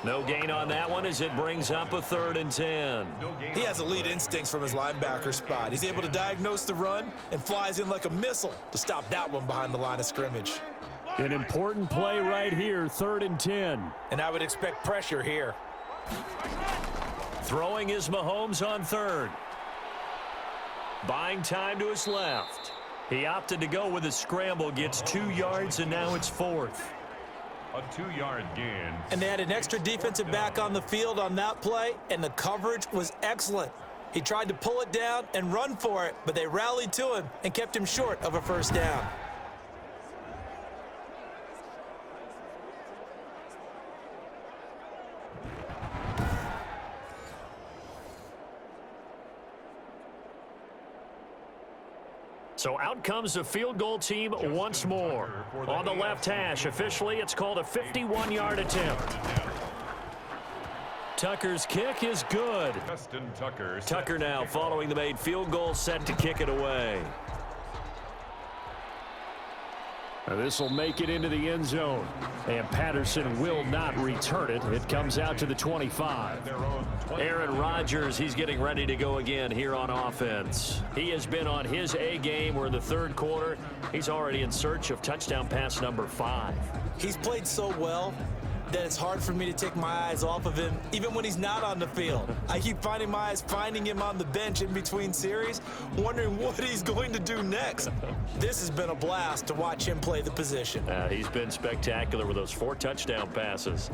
No gain on that one as it brings up a 3rd and 10. He has elite instincts from his linebacker spot. He's able to diagnose the run and flies in like a missile to stop that one behind the line of scrimmage. An important play right here, 3rd and 10. And I would expect pressure here. Throwing is Mahomes on 3rd. Buying time to his left. He opted to go with a scramble, gets 2 yards, and now it's 4th. A 2-yard gain. And they had an extra defensive back on the field on that play, and the coverage was excellent. He tried to pull it down and run for it, but they rallied to him and kept him short of a first down. So out comes the field goal team once more. On the left hash, officially, it's called a 51-yard attempt. Tucker's kick is good. Tucker now following the made field goal, set to kick it away. This will make it into the end zone, and Patterson will not return it. It comes out to the 25. Aaron Rodgers, he's getting ready to go again here on offense. He has been on his A game. We're in the 3rd quarter. He's already in search of touchdown pass number 5. He's played so well, that it's hard for me to take my eyes off of him, even when he's not on the field. I keep finding my eyes finding him on the bench in between series, wondering what he's going to do next. This has been a blast to watch him play the position. He's been spectacular with those 4 touchdown passes.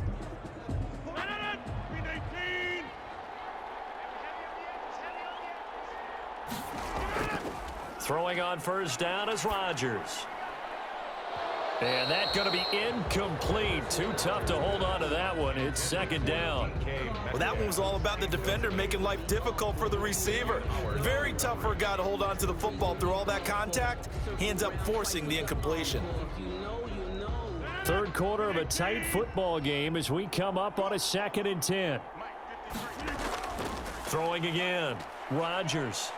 Throwing on first down is Rodgers. And that's going to be incomplete. Too tough to hold on to that one. It's second down. Well, that one was all about the defender making life difficult for the receiver. Very tough for a guy to hold on to the football through all that contact. He ends up forcing the incompletion. Third quarter of a tight football game as we come up on a 2nd and 10. Throwing again. Rodgers.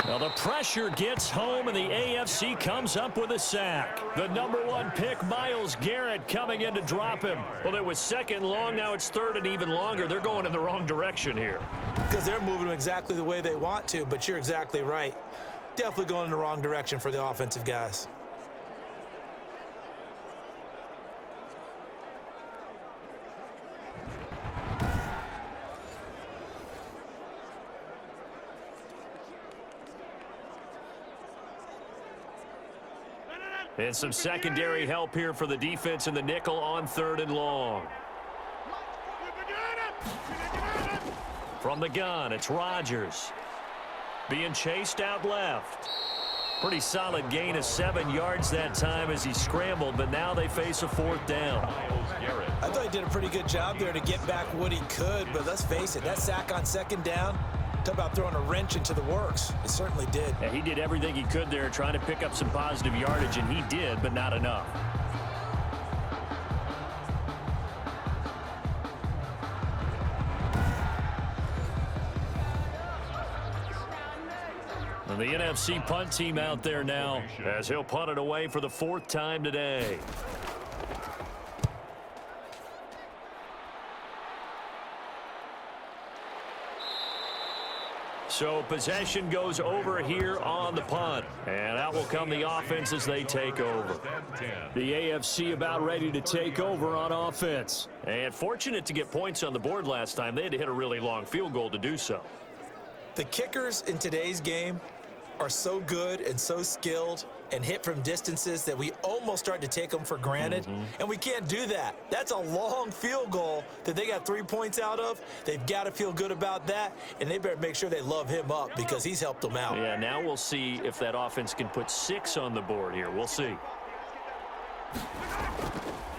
Well, the pressure gets home, and the AFC comes up with a sack. The number 1 pick, Myles Garrett, coming in to drop him. Well, it was 2nd long. Now it's 3rd and even longer. They're going in the wrong direction here. Because they're moving them exactly the way they want to, but you're exactly right. Definitely going in the wrong direction for the offensive guys. And some secondary help here for the defense in the nickel on 3rd and long. From the gun, it's Rodgers. Being chased out left. Pretty solid gain of 7 yards that time as he scrambled, but now they face a 4th down. I thought he did a pretty good job there to get back what he could, but let's face it, that sack on 2nd down, talk about throwing a wrench into the works. It certainly did. Yeah, he did everything he could there trying to pick up some positive yardage, and he did, but not enough. And the NFC punt team out there now as he'll punt it away for the 4th time today. So possession goes over here on the punt. And out will come the offense as they take over. The AFC about ready to take over on offense. And fortunate to get points on the board last time. They had to hit a really long field goal to do so. The kickers in today's game are so good and so skilled and hit from distances that we almost start to take them for granted. And we can't do that. That's a long field goal that they got 3 points out of. They've got to feel good about that, and they better make sure they love him up because he's helped them out. Yeah, now we'll see if that offense can put 6 on the board here. We'll see.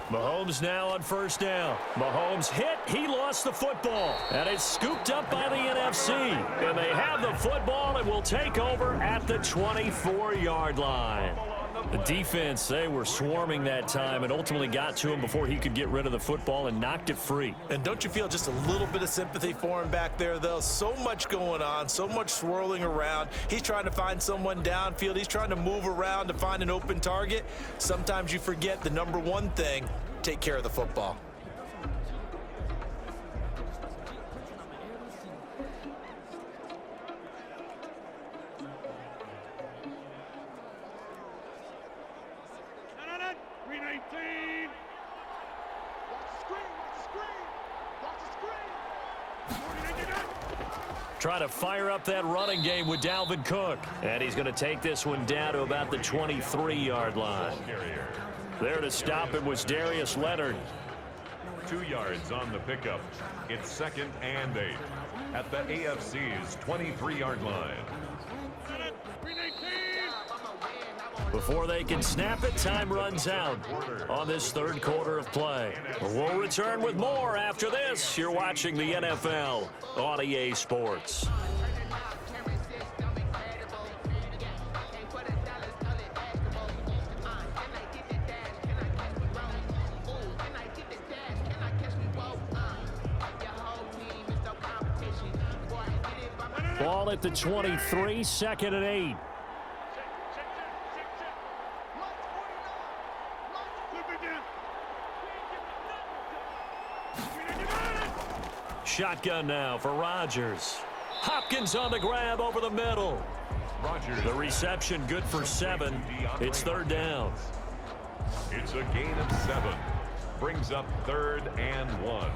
Mahomes now on first down. Mahomes hit. He lost the football. And it's scooped up by the NFC. And they have the football and will take over at the 24-yard line. The defense, they were swarming that time and ultimately got to him before he could get rid of the football and knocked it free. And don't you feel just a little bit of sympathy for him back there, though? So much going on, so much swirling around. He's trying to find someone downfield. He's trying to move around to find an open target. Sometimes you forget the number 1 thing, take care of the football. Trying to fire up that running game with Dalvin Cook. And he's going to take this one down to about the 23-yard line. There to stop him was Darius Leonard. 2 yards on the pickup. It's 2nd and 8 at the AFC's 23-yard line. Before they can snap it, time runs out on this 3rd quarter of play. We'll return with more after this. You're watching the NFL on EA Sports. Ball at the 23, 2nd and 8. Shotgun now for Rodgers. Hopkins on the grab over the middle. The reception good for 7. It's 3rd down. It's a gain of 7. brings up 3rd and 1.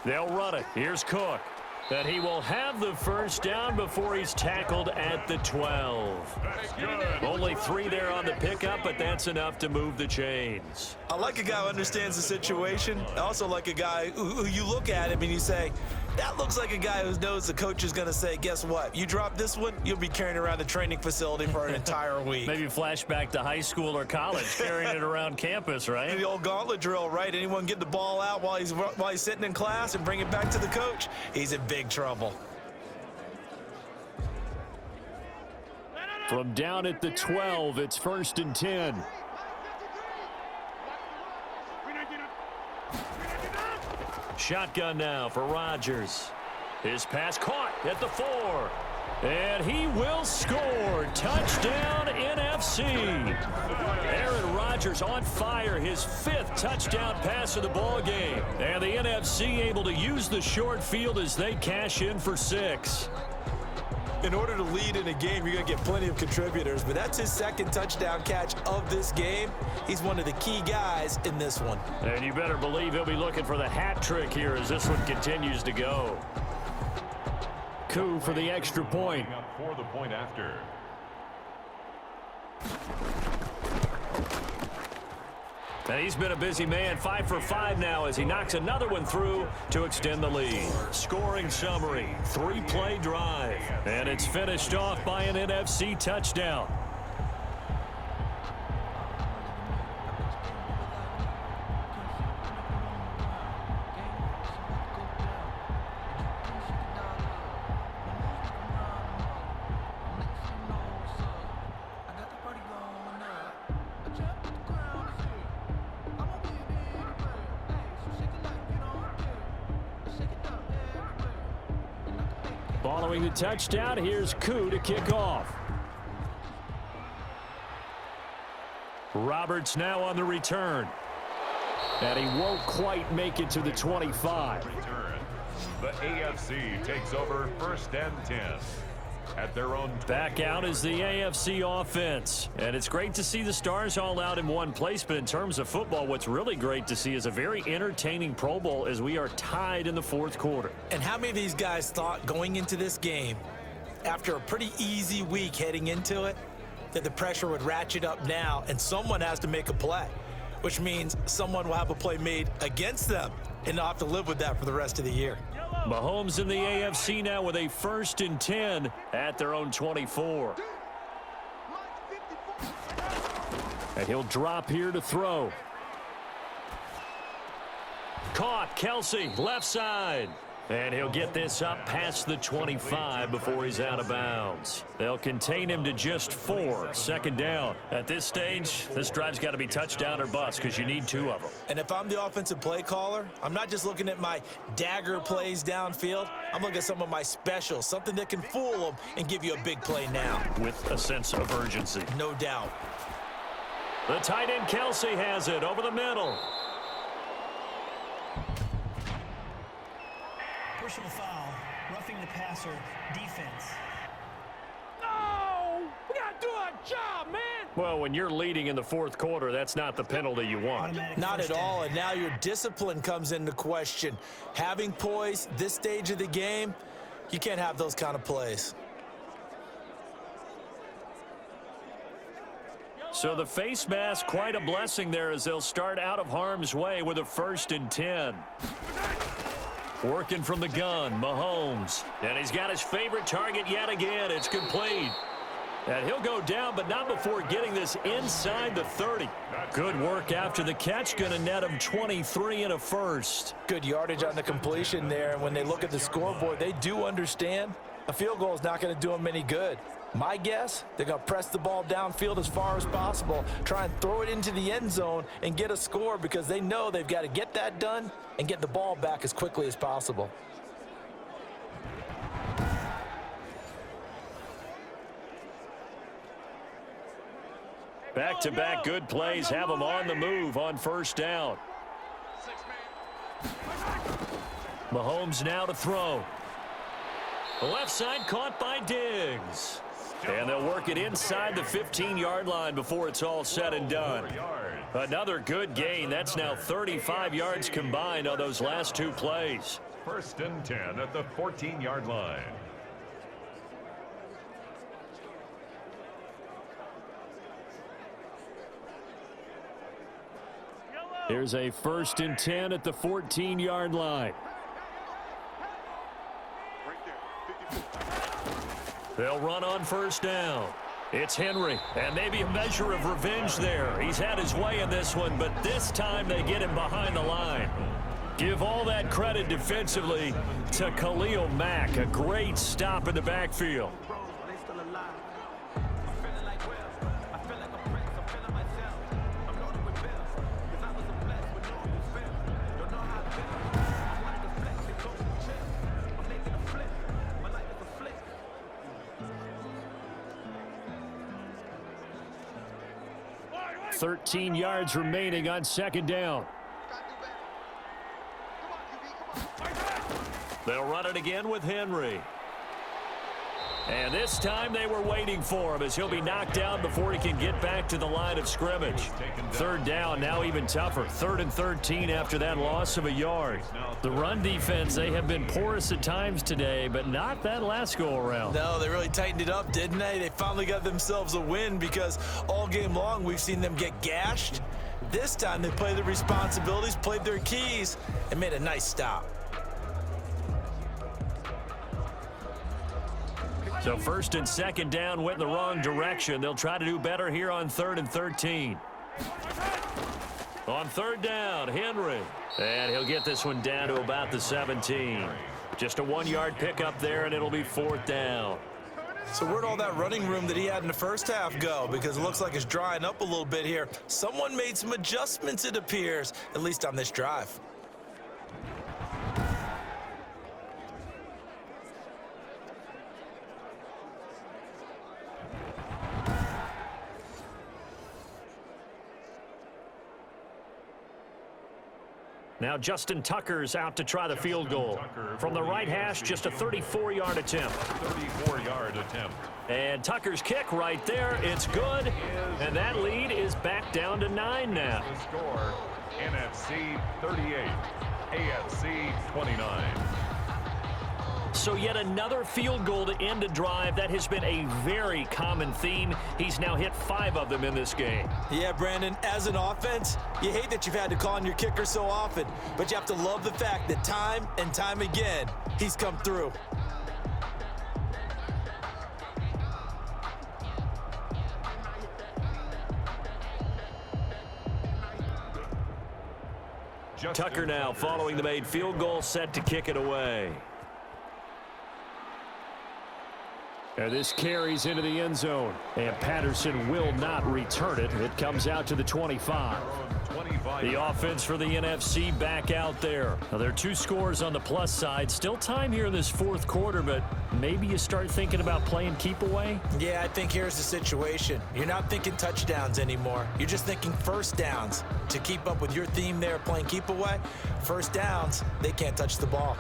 They'll run it. Here's Cook. And he will have the first down before he's tackled at the 12. Only 3 there on the pickup, but that's enough to move the chains. I like a guy who understands the situation. I also like a guy who you look at him and you say, that looks like a guy who knows the coach is going to say, guess what? You drop this one, you'll be carrying around the training facility for an entire week. Maybe flashback to high school or college, carrying it around campus, right? The old gauntlet drill, right? Anyone get the ball out while he's sitting in class and bring it back to the coach? He's in big trouble. From down at the 12, it's 1st and 10. Shotgun now for Rodgers. His pass caught at the 4. And he will score. Touchdown, NFC. Aaron Rodgers on fire. His 5th touchdown pass of the ball game. And the NFC able to use the short field as they cash in for 6. In order to lead in a game, you're going to get plenty of contributors, but that's his 2nd touchdown catch of this game. He's one of the key guys in this one. And you better believe he'll be looking for the hat trick here as this one continues to go. Coup for the extra point. For the point after. And he's been a busy man, 5 for 5 now as he knocks another one through to extend the lead. Scoring summary, 3-play drive. And it's finished off by an NFC touchdown. Following the touchdown, here's Koo to kick off. Roberts now on the return. And he won't quite make it to the 25. Return. The AFC takes over 1st and 10. At their own. Back out is the AFC offense. And it's great to see the stars all out in one place, but in terms of football, what's really great to see is a very entertaining Pro Bowl as we are tied in the 4th quarter. And how many of these guys thought going into this game, after a pretty easy week heading into it, that the pressure would ratchet up now and someone has to make a play, which means someone will have a play made against them and they'll have to live with that for the rest of the year. Mahomes in the AFC now with a 1st and 10 at their own 24. And he'll drop here to throw. Caught, Kelsey, left side. And he'll get this up past the 25 before he's out of bounds. They'll contain him to just 4. 2nd down. At this stage, this drive's got to be touchdown or bust because you need 2 of them. And if I'm the offensive play caller, I'm not just looking at my dagger plays downfield. I'm looking at some of my specials, something that can fool them and give you a big play now. With a sense of urgency. No doubt. The tight end Kelsey has it over the middle. Personal foul, roughing the passer, defense. No! We gotta do our job, man! Well, when you're leading in the 4th quarter, that's not the penalty you want. Automatic Not first at all, down. and now your discipline comes into question. Having poise this stage of the game, you can't have those kind of plays. So the face mask, quite a blessing there as they'll start out of harm's way with a 1st and 10. Working from the gun, Mahomes. And he's got his favorite target yet again. It's complete. And he'll go down, but not before getting this inside the 30. Good work after the catch. Going to net him 23 and a 1st. Good yardage on the completion there, and when they look at the scoreboard, they do understand a field goal is not going to do them any good. My guess, they're going to press the ball downfield as far as possible, try and throw it into the end zone and get a score because they know they've got to get that done and get the ball back as quickly as possible. Back-to-back good plays have them on the move on first down. Mahomes now to throw. The left side caught by Diggs. And they'll work it inside the 15-yard line before it's all said and done. Another good gain. That's now 35 yards combined on those last two plays. 1st and 10 at the 14-yard line. Here's a 1st and 10 at the 14-yard line. They'll run on first down. It's Henry, and maybe a measure of revenge there. He's had his way in this one, but this time they get him behind the line. Give all that credit defensively to Khalil Mack. A great stop in the backfield. Thirteen yards remaining on second down. They'll run it again with Henry. And this time they were waiting for him as he'll be knocked down before he can get back to the line of scrimmage. Third down, now even tougher. 3rd and 13 after that loss of a yard. The run defense, they have been porous at times today, but not that last go-around. No, they really tightened it up, didn't they? They finally got themselves a win because all game long we've seen them get gashed. This time they played their responsibilities, played their keys, and made a nice stop. So 1st and 2nd down went in the wrong direction. They'll try to do better here on 3rd and 13. On 3rd down, Henry. And he'll get this one down to about the 17. Just a 1-yard pickup there, and it'll be 4th down. So where'd all that running room that he had in the first half go? Because it looks like it's drying up a little bit here. Someone made some adjustments, it appears, at least on this drive. Now Justin Tucker's out to try the field goal. From the right hash, just a 34-yard attempt. 34-yard attempt. And Tucker's kick right there. It's good. And that lead is back down to 9 now. The score, NFC 38, AFC 29. So yet another field goal to end a drive. That has been a very common theme. He's now hit 5 of them in this game. Yeah, Brandon, as an offense, you hate that you've had to call on your kicker so often, but you have to love the fact that time and time again, he's come through. Tucker now following the made field goal, set to kick it away. And this carries into the end zone. And Patterson will not return it. It comes out to the 25. The offense for the NFC back out there. Now, there are 2 scores on the plus side. Still time here in this 4th quarter, but maybe you start thinking about playing keep away? Yeah, I think here's the situation. You're not thinking touchdowns anymore. You're just thinking first downs. To keep up with your theme there, playing keep away, first downs, they can't touch the ball.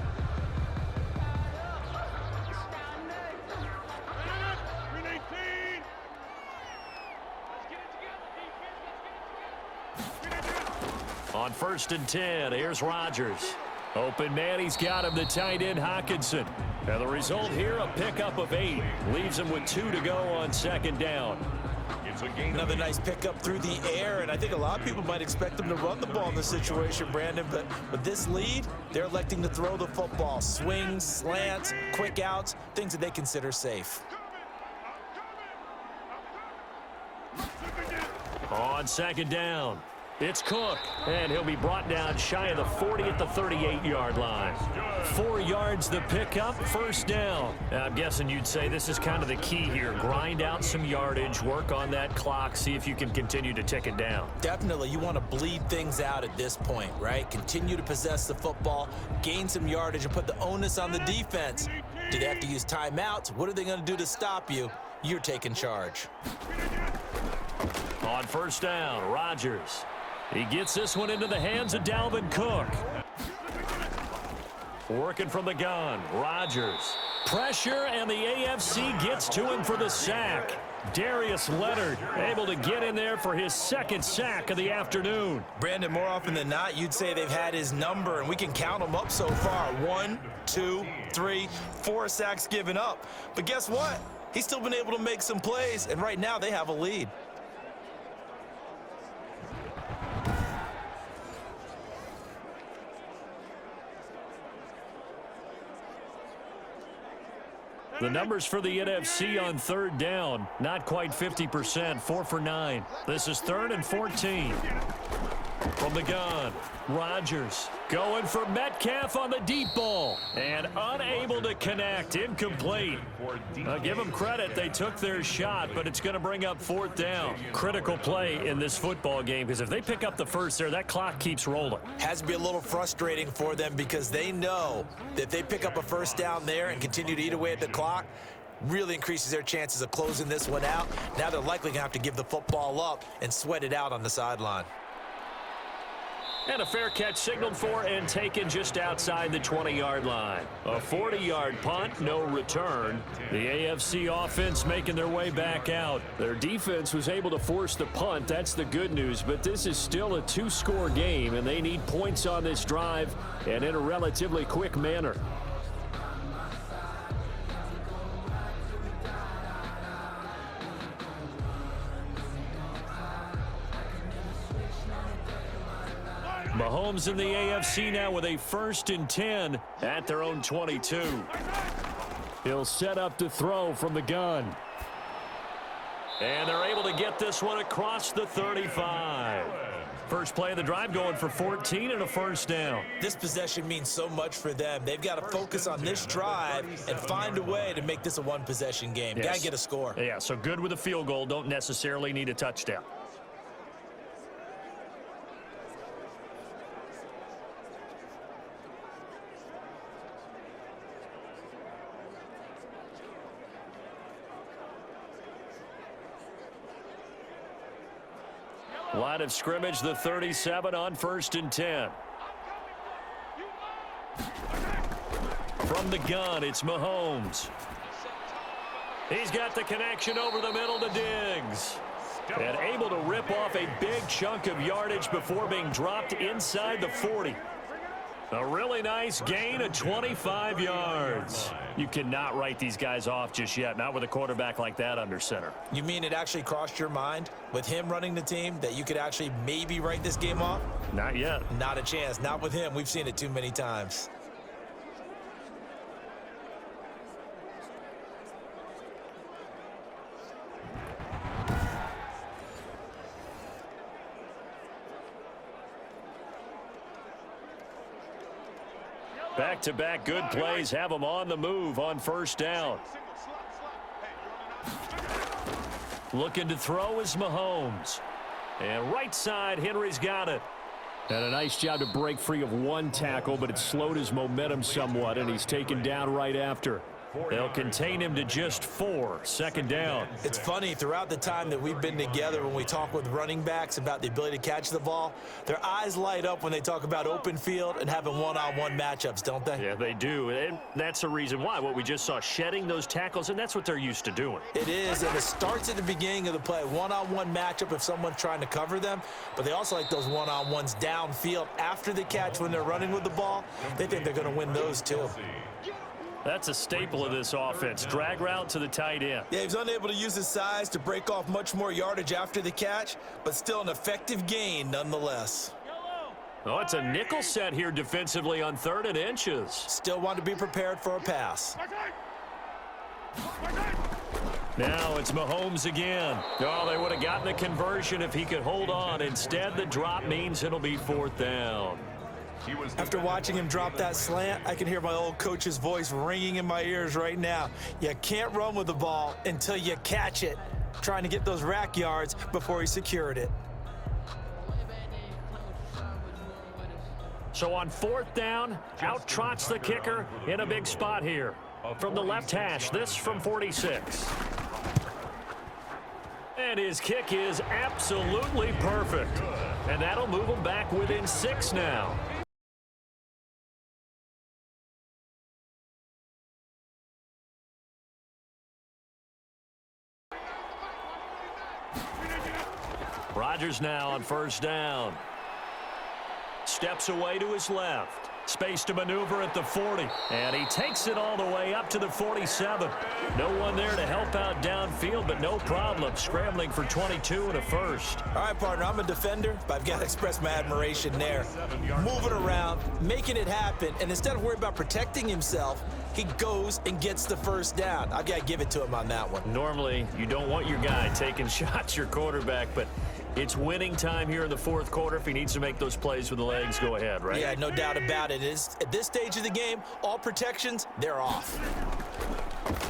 On 1st and 10, here's Rodgers. Open man, he's got him, the tight end Hockenson. And the result here, a pickup of 8. Leaves him with 2 to go on 2nd down. Another nice pickup through the air, and I think a lot of people might expect them to run the ball in this situation, Brandon, but with this lead, they're electing to throw the football. Swings, slants, quick outs, things that they consider safe. On 2nd down, it's Cook, and he'll be brought down shy of the 40 at the 38-yard line. 4 yards the pickup, 1st down. Now, I'm guessing you'd say this is kind of the key here. Grind out some yardage, work on that clock, see if you can continue to tick it down. Definitely, you want to bleed things out at this point, right? Continue to possess the football, gain some yardage, and put the onus on the defense. Do they have to use timeouts? What are they going to do to stop you? You're taking charge. On first down, Rodgers. He gets this one into the hands of Dalvin Cook. Working from the gun, Rodgers. Pressure, and the AFC gets to him for the sack. Darius Leonard able to get in there for his second sack of the afternoon. Brandon, more often than not, you'd say they've had his number, and we can count them up so far. 1, 2, 3, 4 sacks given up. But guess what? He's still been able to make some plays, and right now they have a lead. The numbers for the NFC on third down, not quite 50%, 4 for 9. This is 3rd and 14. From the gun, Rodgers going for Metcalf on the deep ball and unable to connect, incomplete. Give them credit, they took their shot, but it's going to bring up 4th down. Critical play in this football game, because if they pick up the first there, that clock keeps rolling. Has to be a little frustrating for them because they know that if they pick up a first down there and continue to eat away at the clock, really increases their chances of closing this one out. Now they're likely going to have to give the football up and sweat it out on the sideline. And a fair catch signaled for and taken just outside the 20-yard line. A 40-yard punt, no return. The AFC offense making their way back out. Their defense was able to force the punt. That's the good news. But this is still a 2-score game, and they need points on this drive and in a relatively quick manner. Mahomes in the AFC now with a 1st and 10 at their own 22. He'll set up to throw from the gun. And they're able to get this one across the 35. First play of the drive going for 14 and a 1st down. This possession means so much for them. They've got to focus on this drive and find a way to make this a one-possession game. Yes. Got to get a score. Yeah, so good with a field goal. Don't necessarily need a touchdown. Line of scrimmage, the 37 on 1st and 10. From the gun, it's Mahomes. He's got the connection over the middle to Diggs. And able to rip off a big chunk of yardage before being dropped inside the 40. A really nice gain of 25 yards. You cannot write these guys off just yet, not with a quarterback like that under center. You mean it actually crossed your mind with him running the team that you could actually maybe write this game off? Not yet. Not a chance. Not with him. We've seen it too many times. Back-to-back good plays have them on the move on 1st down. Looking to throw is Mahomes. And right side, Henry's got it. And a nice job to break free of one tackle, but it slowed his momentum somewhat, and he's taken down right after. They'll contain him to just 4. 2nd down. It's funny, throughout the time that we've been together, when we talk with running backs about the ability to catch the ball, their eyes light up when they talk about open field and having one-on-one matchups, don't they? Yeah, they do. And that's the reason why. What we just saw, shedding those tackles, and that's what they're used to doing. It is, and it starts at the beginning of the play. One-on-one matchup if someone's trying to cover them, but they also like those one-on-ones downfield after the catch when they're running with the ball. They think they're going to win those too. That's a staple of this offense. Drag route to the tight end. Yeah, he's unable to use his size to break off much more yardage after the catch, but still an effective gain nonetheless. Oh, it's a nickel set here defensively on 3rd and inches. Still want to be prepared for a pass. Now it's Mahomes again. Oh, they would have gotten the conversion if he could hold on. Instead, the drop means it'll be 4th down. After watching him drop that slant, I can hear my old coach's voice ringing in my ears right now. You can't run with the ball until you catch it. Trying to get those rack yards before he secured it. So on 4th down, out trots the kicker in a big spot here. From the left hash, this from 46. And his kick is absolutely perfect. And that'll move him back within 6 now. Rodgers now on first down. Steps away to his left. Space to maneuver at the 40. And he takes it all the way up to the 47. No one there to help out downfield, but no problem. Scrambling for 22 and a first. All right, partner, I'm a defender, but I've got to express my admiration there. Moving around, making it happen, and instead of worrying about protecting himself, he goes and gets the first down. I've got to give it to him on that one. Normally, you don't want your guy taking shots, your quarterback, but it's winning time here in the fourth quarter. If he needs to make those plays with the legs, go ahead, right? Yeah, no doubt about it. At this stage of the game, all protections, they're off.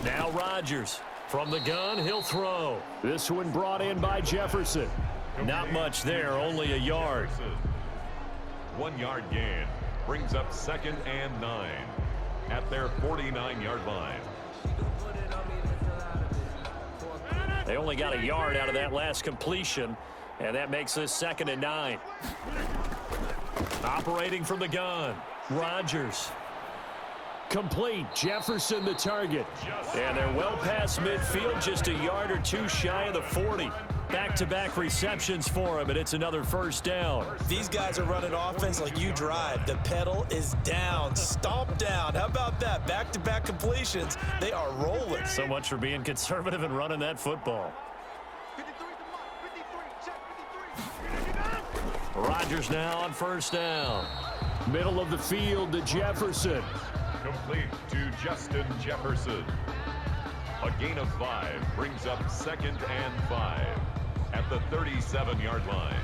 Now Rodgers. From the gun, he'll throw. This one brought in by Jefferson. Not much there, only a yard. 1 yard gain brings up 2nd and 9 at their 49-yard line. They only got a yard out of that last completion, and that makes this 2nd and 9. Operating from the gun, Rodgers. Complete. Jefferson the target. And they're well past midfield, just a yard or two shy of the 40. Back-to-back receptions for him, and it's another first down. These guys are running offense like you drive. The pedal is down, stomp down. How about that? Back-to-back completions. They are rolling. So much for being conservative and running that football. Rodgers now on first down. Middle of the field to Jefferson. Complete to Justin Jefferson. A gain of 5 brings up 2nd and 5 at the 37-yard line.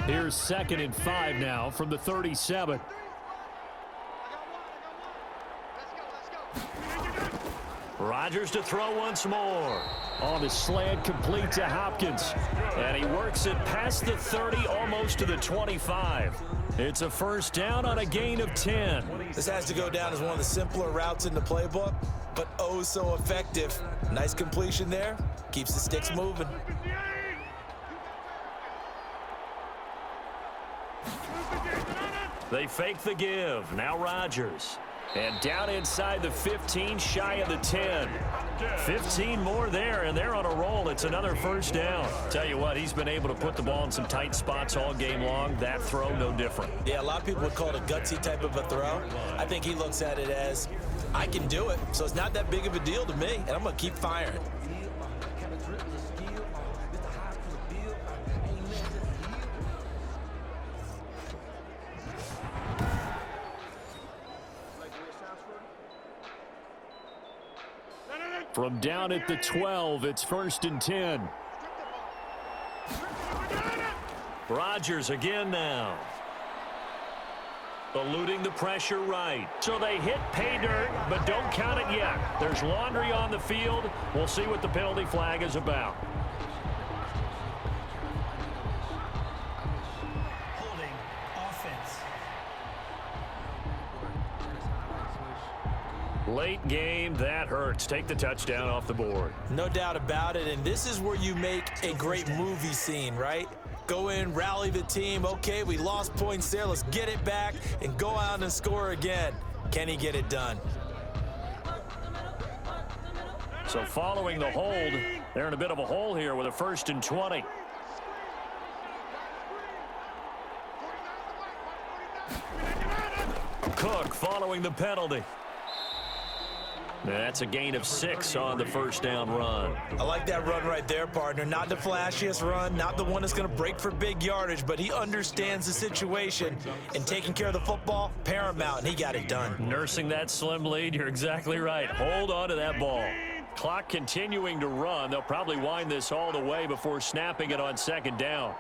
Here's 2nd and 5 now from the 37. Rodgers to throw once more. On the slant, complete to Hopkins. And he works it past the 30, almost to the 25. It's a first down on a gain of 10. This has to go down as one of the simpler routes in the playbook, but oh so effective. Nice completion there. Keeps the sticks moving. They fake the give. Now Rodgers. And down inside the 15, shy of the 10. 15 more there, and they're on a roll. It's another first down. Tell you what, he's been able to put the ball in some tight spots all game long. That throw, no different. Yeah, a lot of people would call it a gutsy type of a throw. I think he looks at it as, I can do it, so it's not that big of a deal to me, and I'm going to keep firing. From down at the 12, it's 1st and 10. Rodgers again now. Eluding the pressure right. So they hit pay dirt, but don't count it yet. There's laundry on the field. We'll see what the penalty flag is about. Holding offense. Late game, that hurts. Take the touchdown off the board. No doubt about it, and this is where you make a great movie scene, right? Go in, rally the team. Okay, we lost points there. Let's get it back and go out and score again. Can he get it done? So following the hold, they're in a bit of a hole here with a 1st and 20. Cook following the penalty. That's a gain of 6 on the first down run. I like that run right there, partner. Not the flashiest run, not the one that's going to break for big yardage, but he understands the situation, and taking care of the football, paramount, and he got it done. Nursing that slim lead, you're exactly right. Hold on to that ball. Clock continuing to run. They'll probably wind this all the way before snapping it on 2nd down.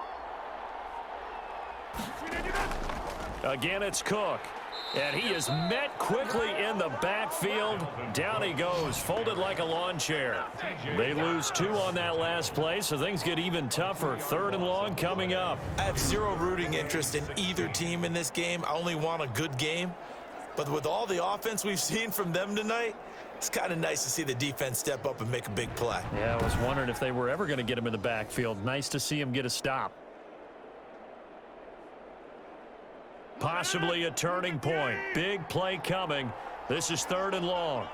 Again, it's Cook. And he is met quickly in the backfield. Down he goes, folded like a lawn chair. They lose 2 on that last play, so things get even tougher. 3rd and long coming up. I have zero rooting interest in either team in this game. I only want a good game. But with all the offense we've seen from them tonight, It's kind of nice to see the defense step up and make a big play. Yeah, I was wondering if they were ever going to get him in the backfield. Nice to see him get a stop. Possibly a turning point. Big play coming. This is 3rd and long.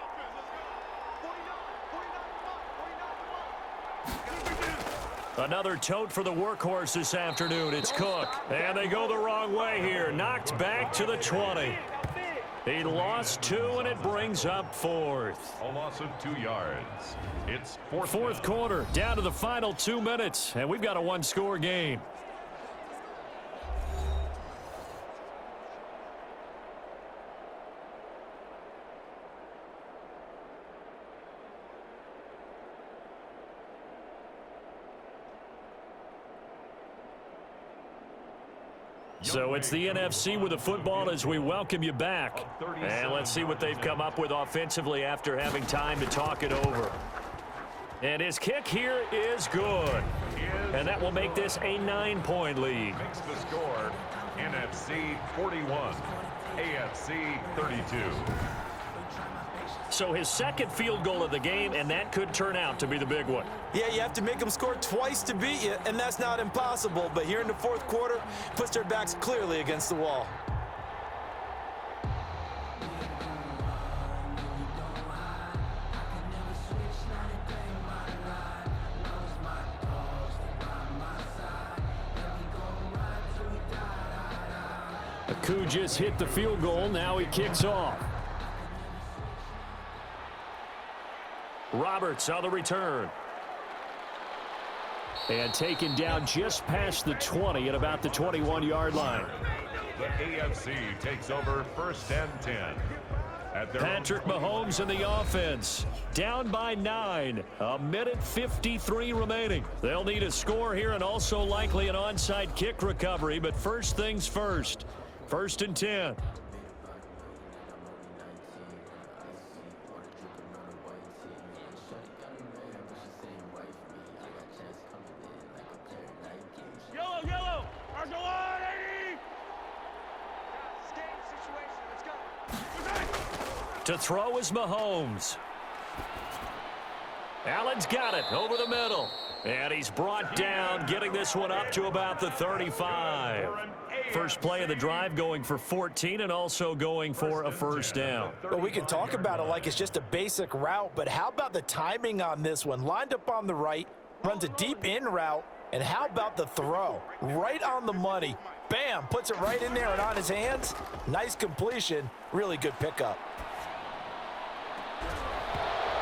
Another tote for the workhorse this afternoon. It's Cook. And they go the wrong way here. Knocked back to the 20. He lost 2, and it brings up 4th. A loss of 2 yards. It's 4th quarter, down to the final 2 minutes, and we've got a 1-score game. So it's the NFC with the football as we welcome you back. And let's see what they've come up with offensively after having time to talk it over. And his kick here is good. And that will make this a 9-point lead. Makes the score NFC 41, AFC 32. So his 2nd field goal of the game, and that could turn out to be the big one. Yeah, you have to make them score twice to beat you, and that's not impossible. But here in the 4th quarter, puts their backs clearly against the wall. Aku just hit the field goal. Now he kicks off. Roberts on the return. And taken down just past the 20 at about the 21-yard line. The AFC takes over 1st and 10. Patrick Mahomes in the offense. Down by 9. 1:53 remaining. They'll need a score here and also likely an onside kick recovery. But first things first. 1st and 10. To throw is Mahomes. Allen's got it over the middle. And he's brought down, getting this one up to about the 35. First play of the drive going for 14 and also going for a 1st down. Well, we can talk about it like it's just a basic route, but how about the timing on this one? Lined up on the right, runs a deep in route, and how about the throw? Right on the money. Bam, puts it right in there and on his hands. Nice completion, really good pickup.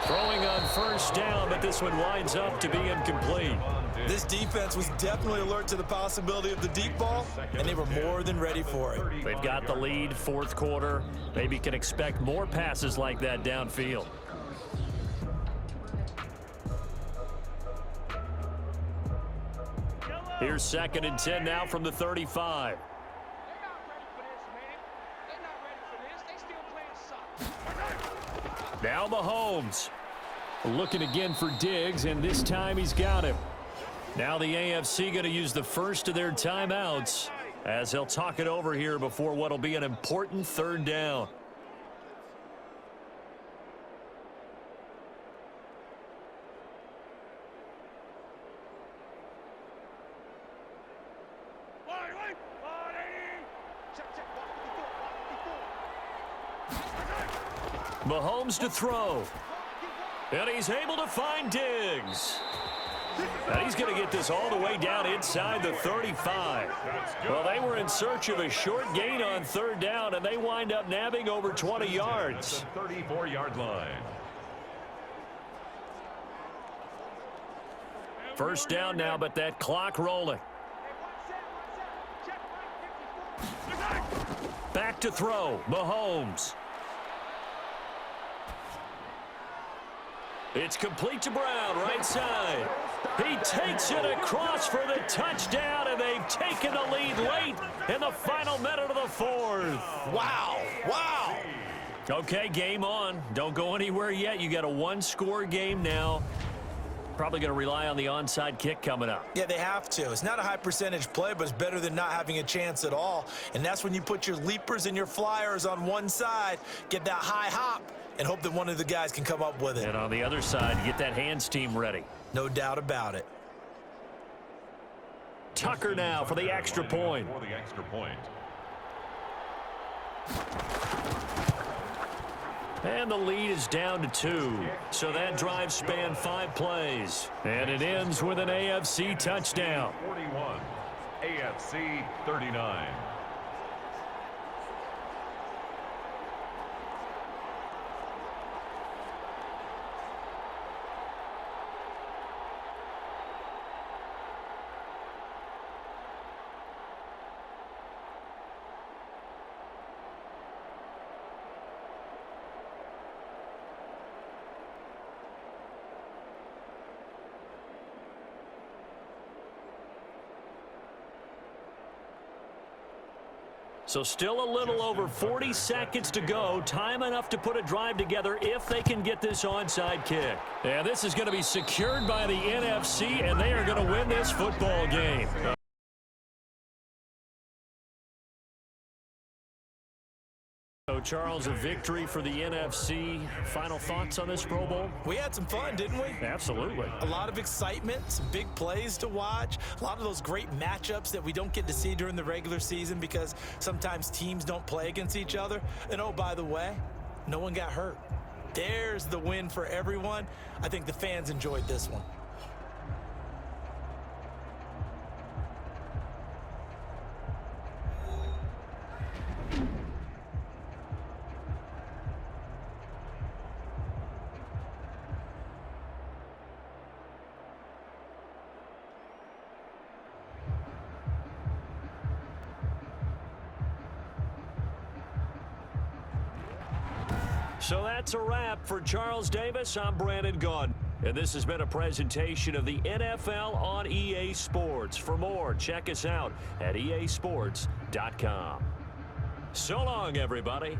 Throwing on 1st down, but this one winds up to be incomplete. This defense was definitely alert to the possibility of the deep ball, and they were more than ready for it. They've got the lead, 4th quarter. Maybe can expect more passes like that downfield. Here's 2nd and 10 now from the 35. Now Mahomes. Looking again for Diggs, and this time he's got him. Now the AFC going to use the first of their timeouts as they'll talk it over here before what will be an important 3rd down. Mahomes to throw. And he's able to find Diggs. And he's going to get this all the way down inside the 35. Well, they were in search of a short gain on 3rd down, and they wind up nabbing over 20 yards. 34-yard line. 1st down now, but that clock rolling. Back to throw. Mahomes. It's complete to Brown, right side. He takes it across for the touchdown, and they've taken the lead late in the final minute of the 4th. Wow, wow. Okay, game on. Don't go anywhere yet. You got a 1-score game now. Probably going to rely on the onside kick coming up. Yeah, they have to. It's not a high percentage play, but it's better than not having a chance at all. And that's when you put your leapers and your flyers on one side, get that high hop, and hope that one of the guys can come up with it. And on the other side, get that hands team ready. No doubt about it. Tucker now for the extra point. And the lead is down to 2. So that drive spanned 5 plays. And it ends with an AFC touchdown. 41, AFC 39. So still a little over 40 seconds to go. Time enough to put a drive together if they can get this onside kick. And this is going to be secured by the NFC, and they are going to win this football game. So, Charles, a victory for the NFC. Final thoughts on this Pro Bowl? We had some fun, didn't we? Absolutely. A lot of excitement, some big plays to watch, a lot of those great matchups that we don't get to see during the regular season because sometimes teams don't play against each other. And, oh, by the way, no one got hurt. There's the win for everyone. I think the fans enjoyed this one. So that's a wrap for Charles Davis. I'm Brandon Gaudin. And this has been a presentation of the NFL on EA Sports. For more, check us out at easports.com. So long, everybody.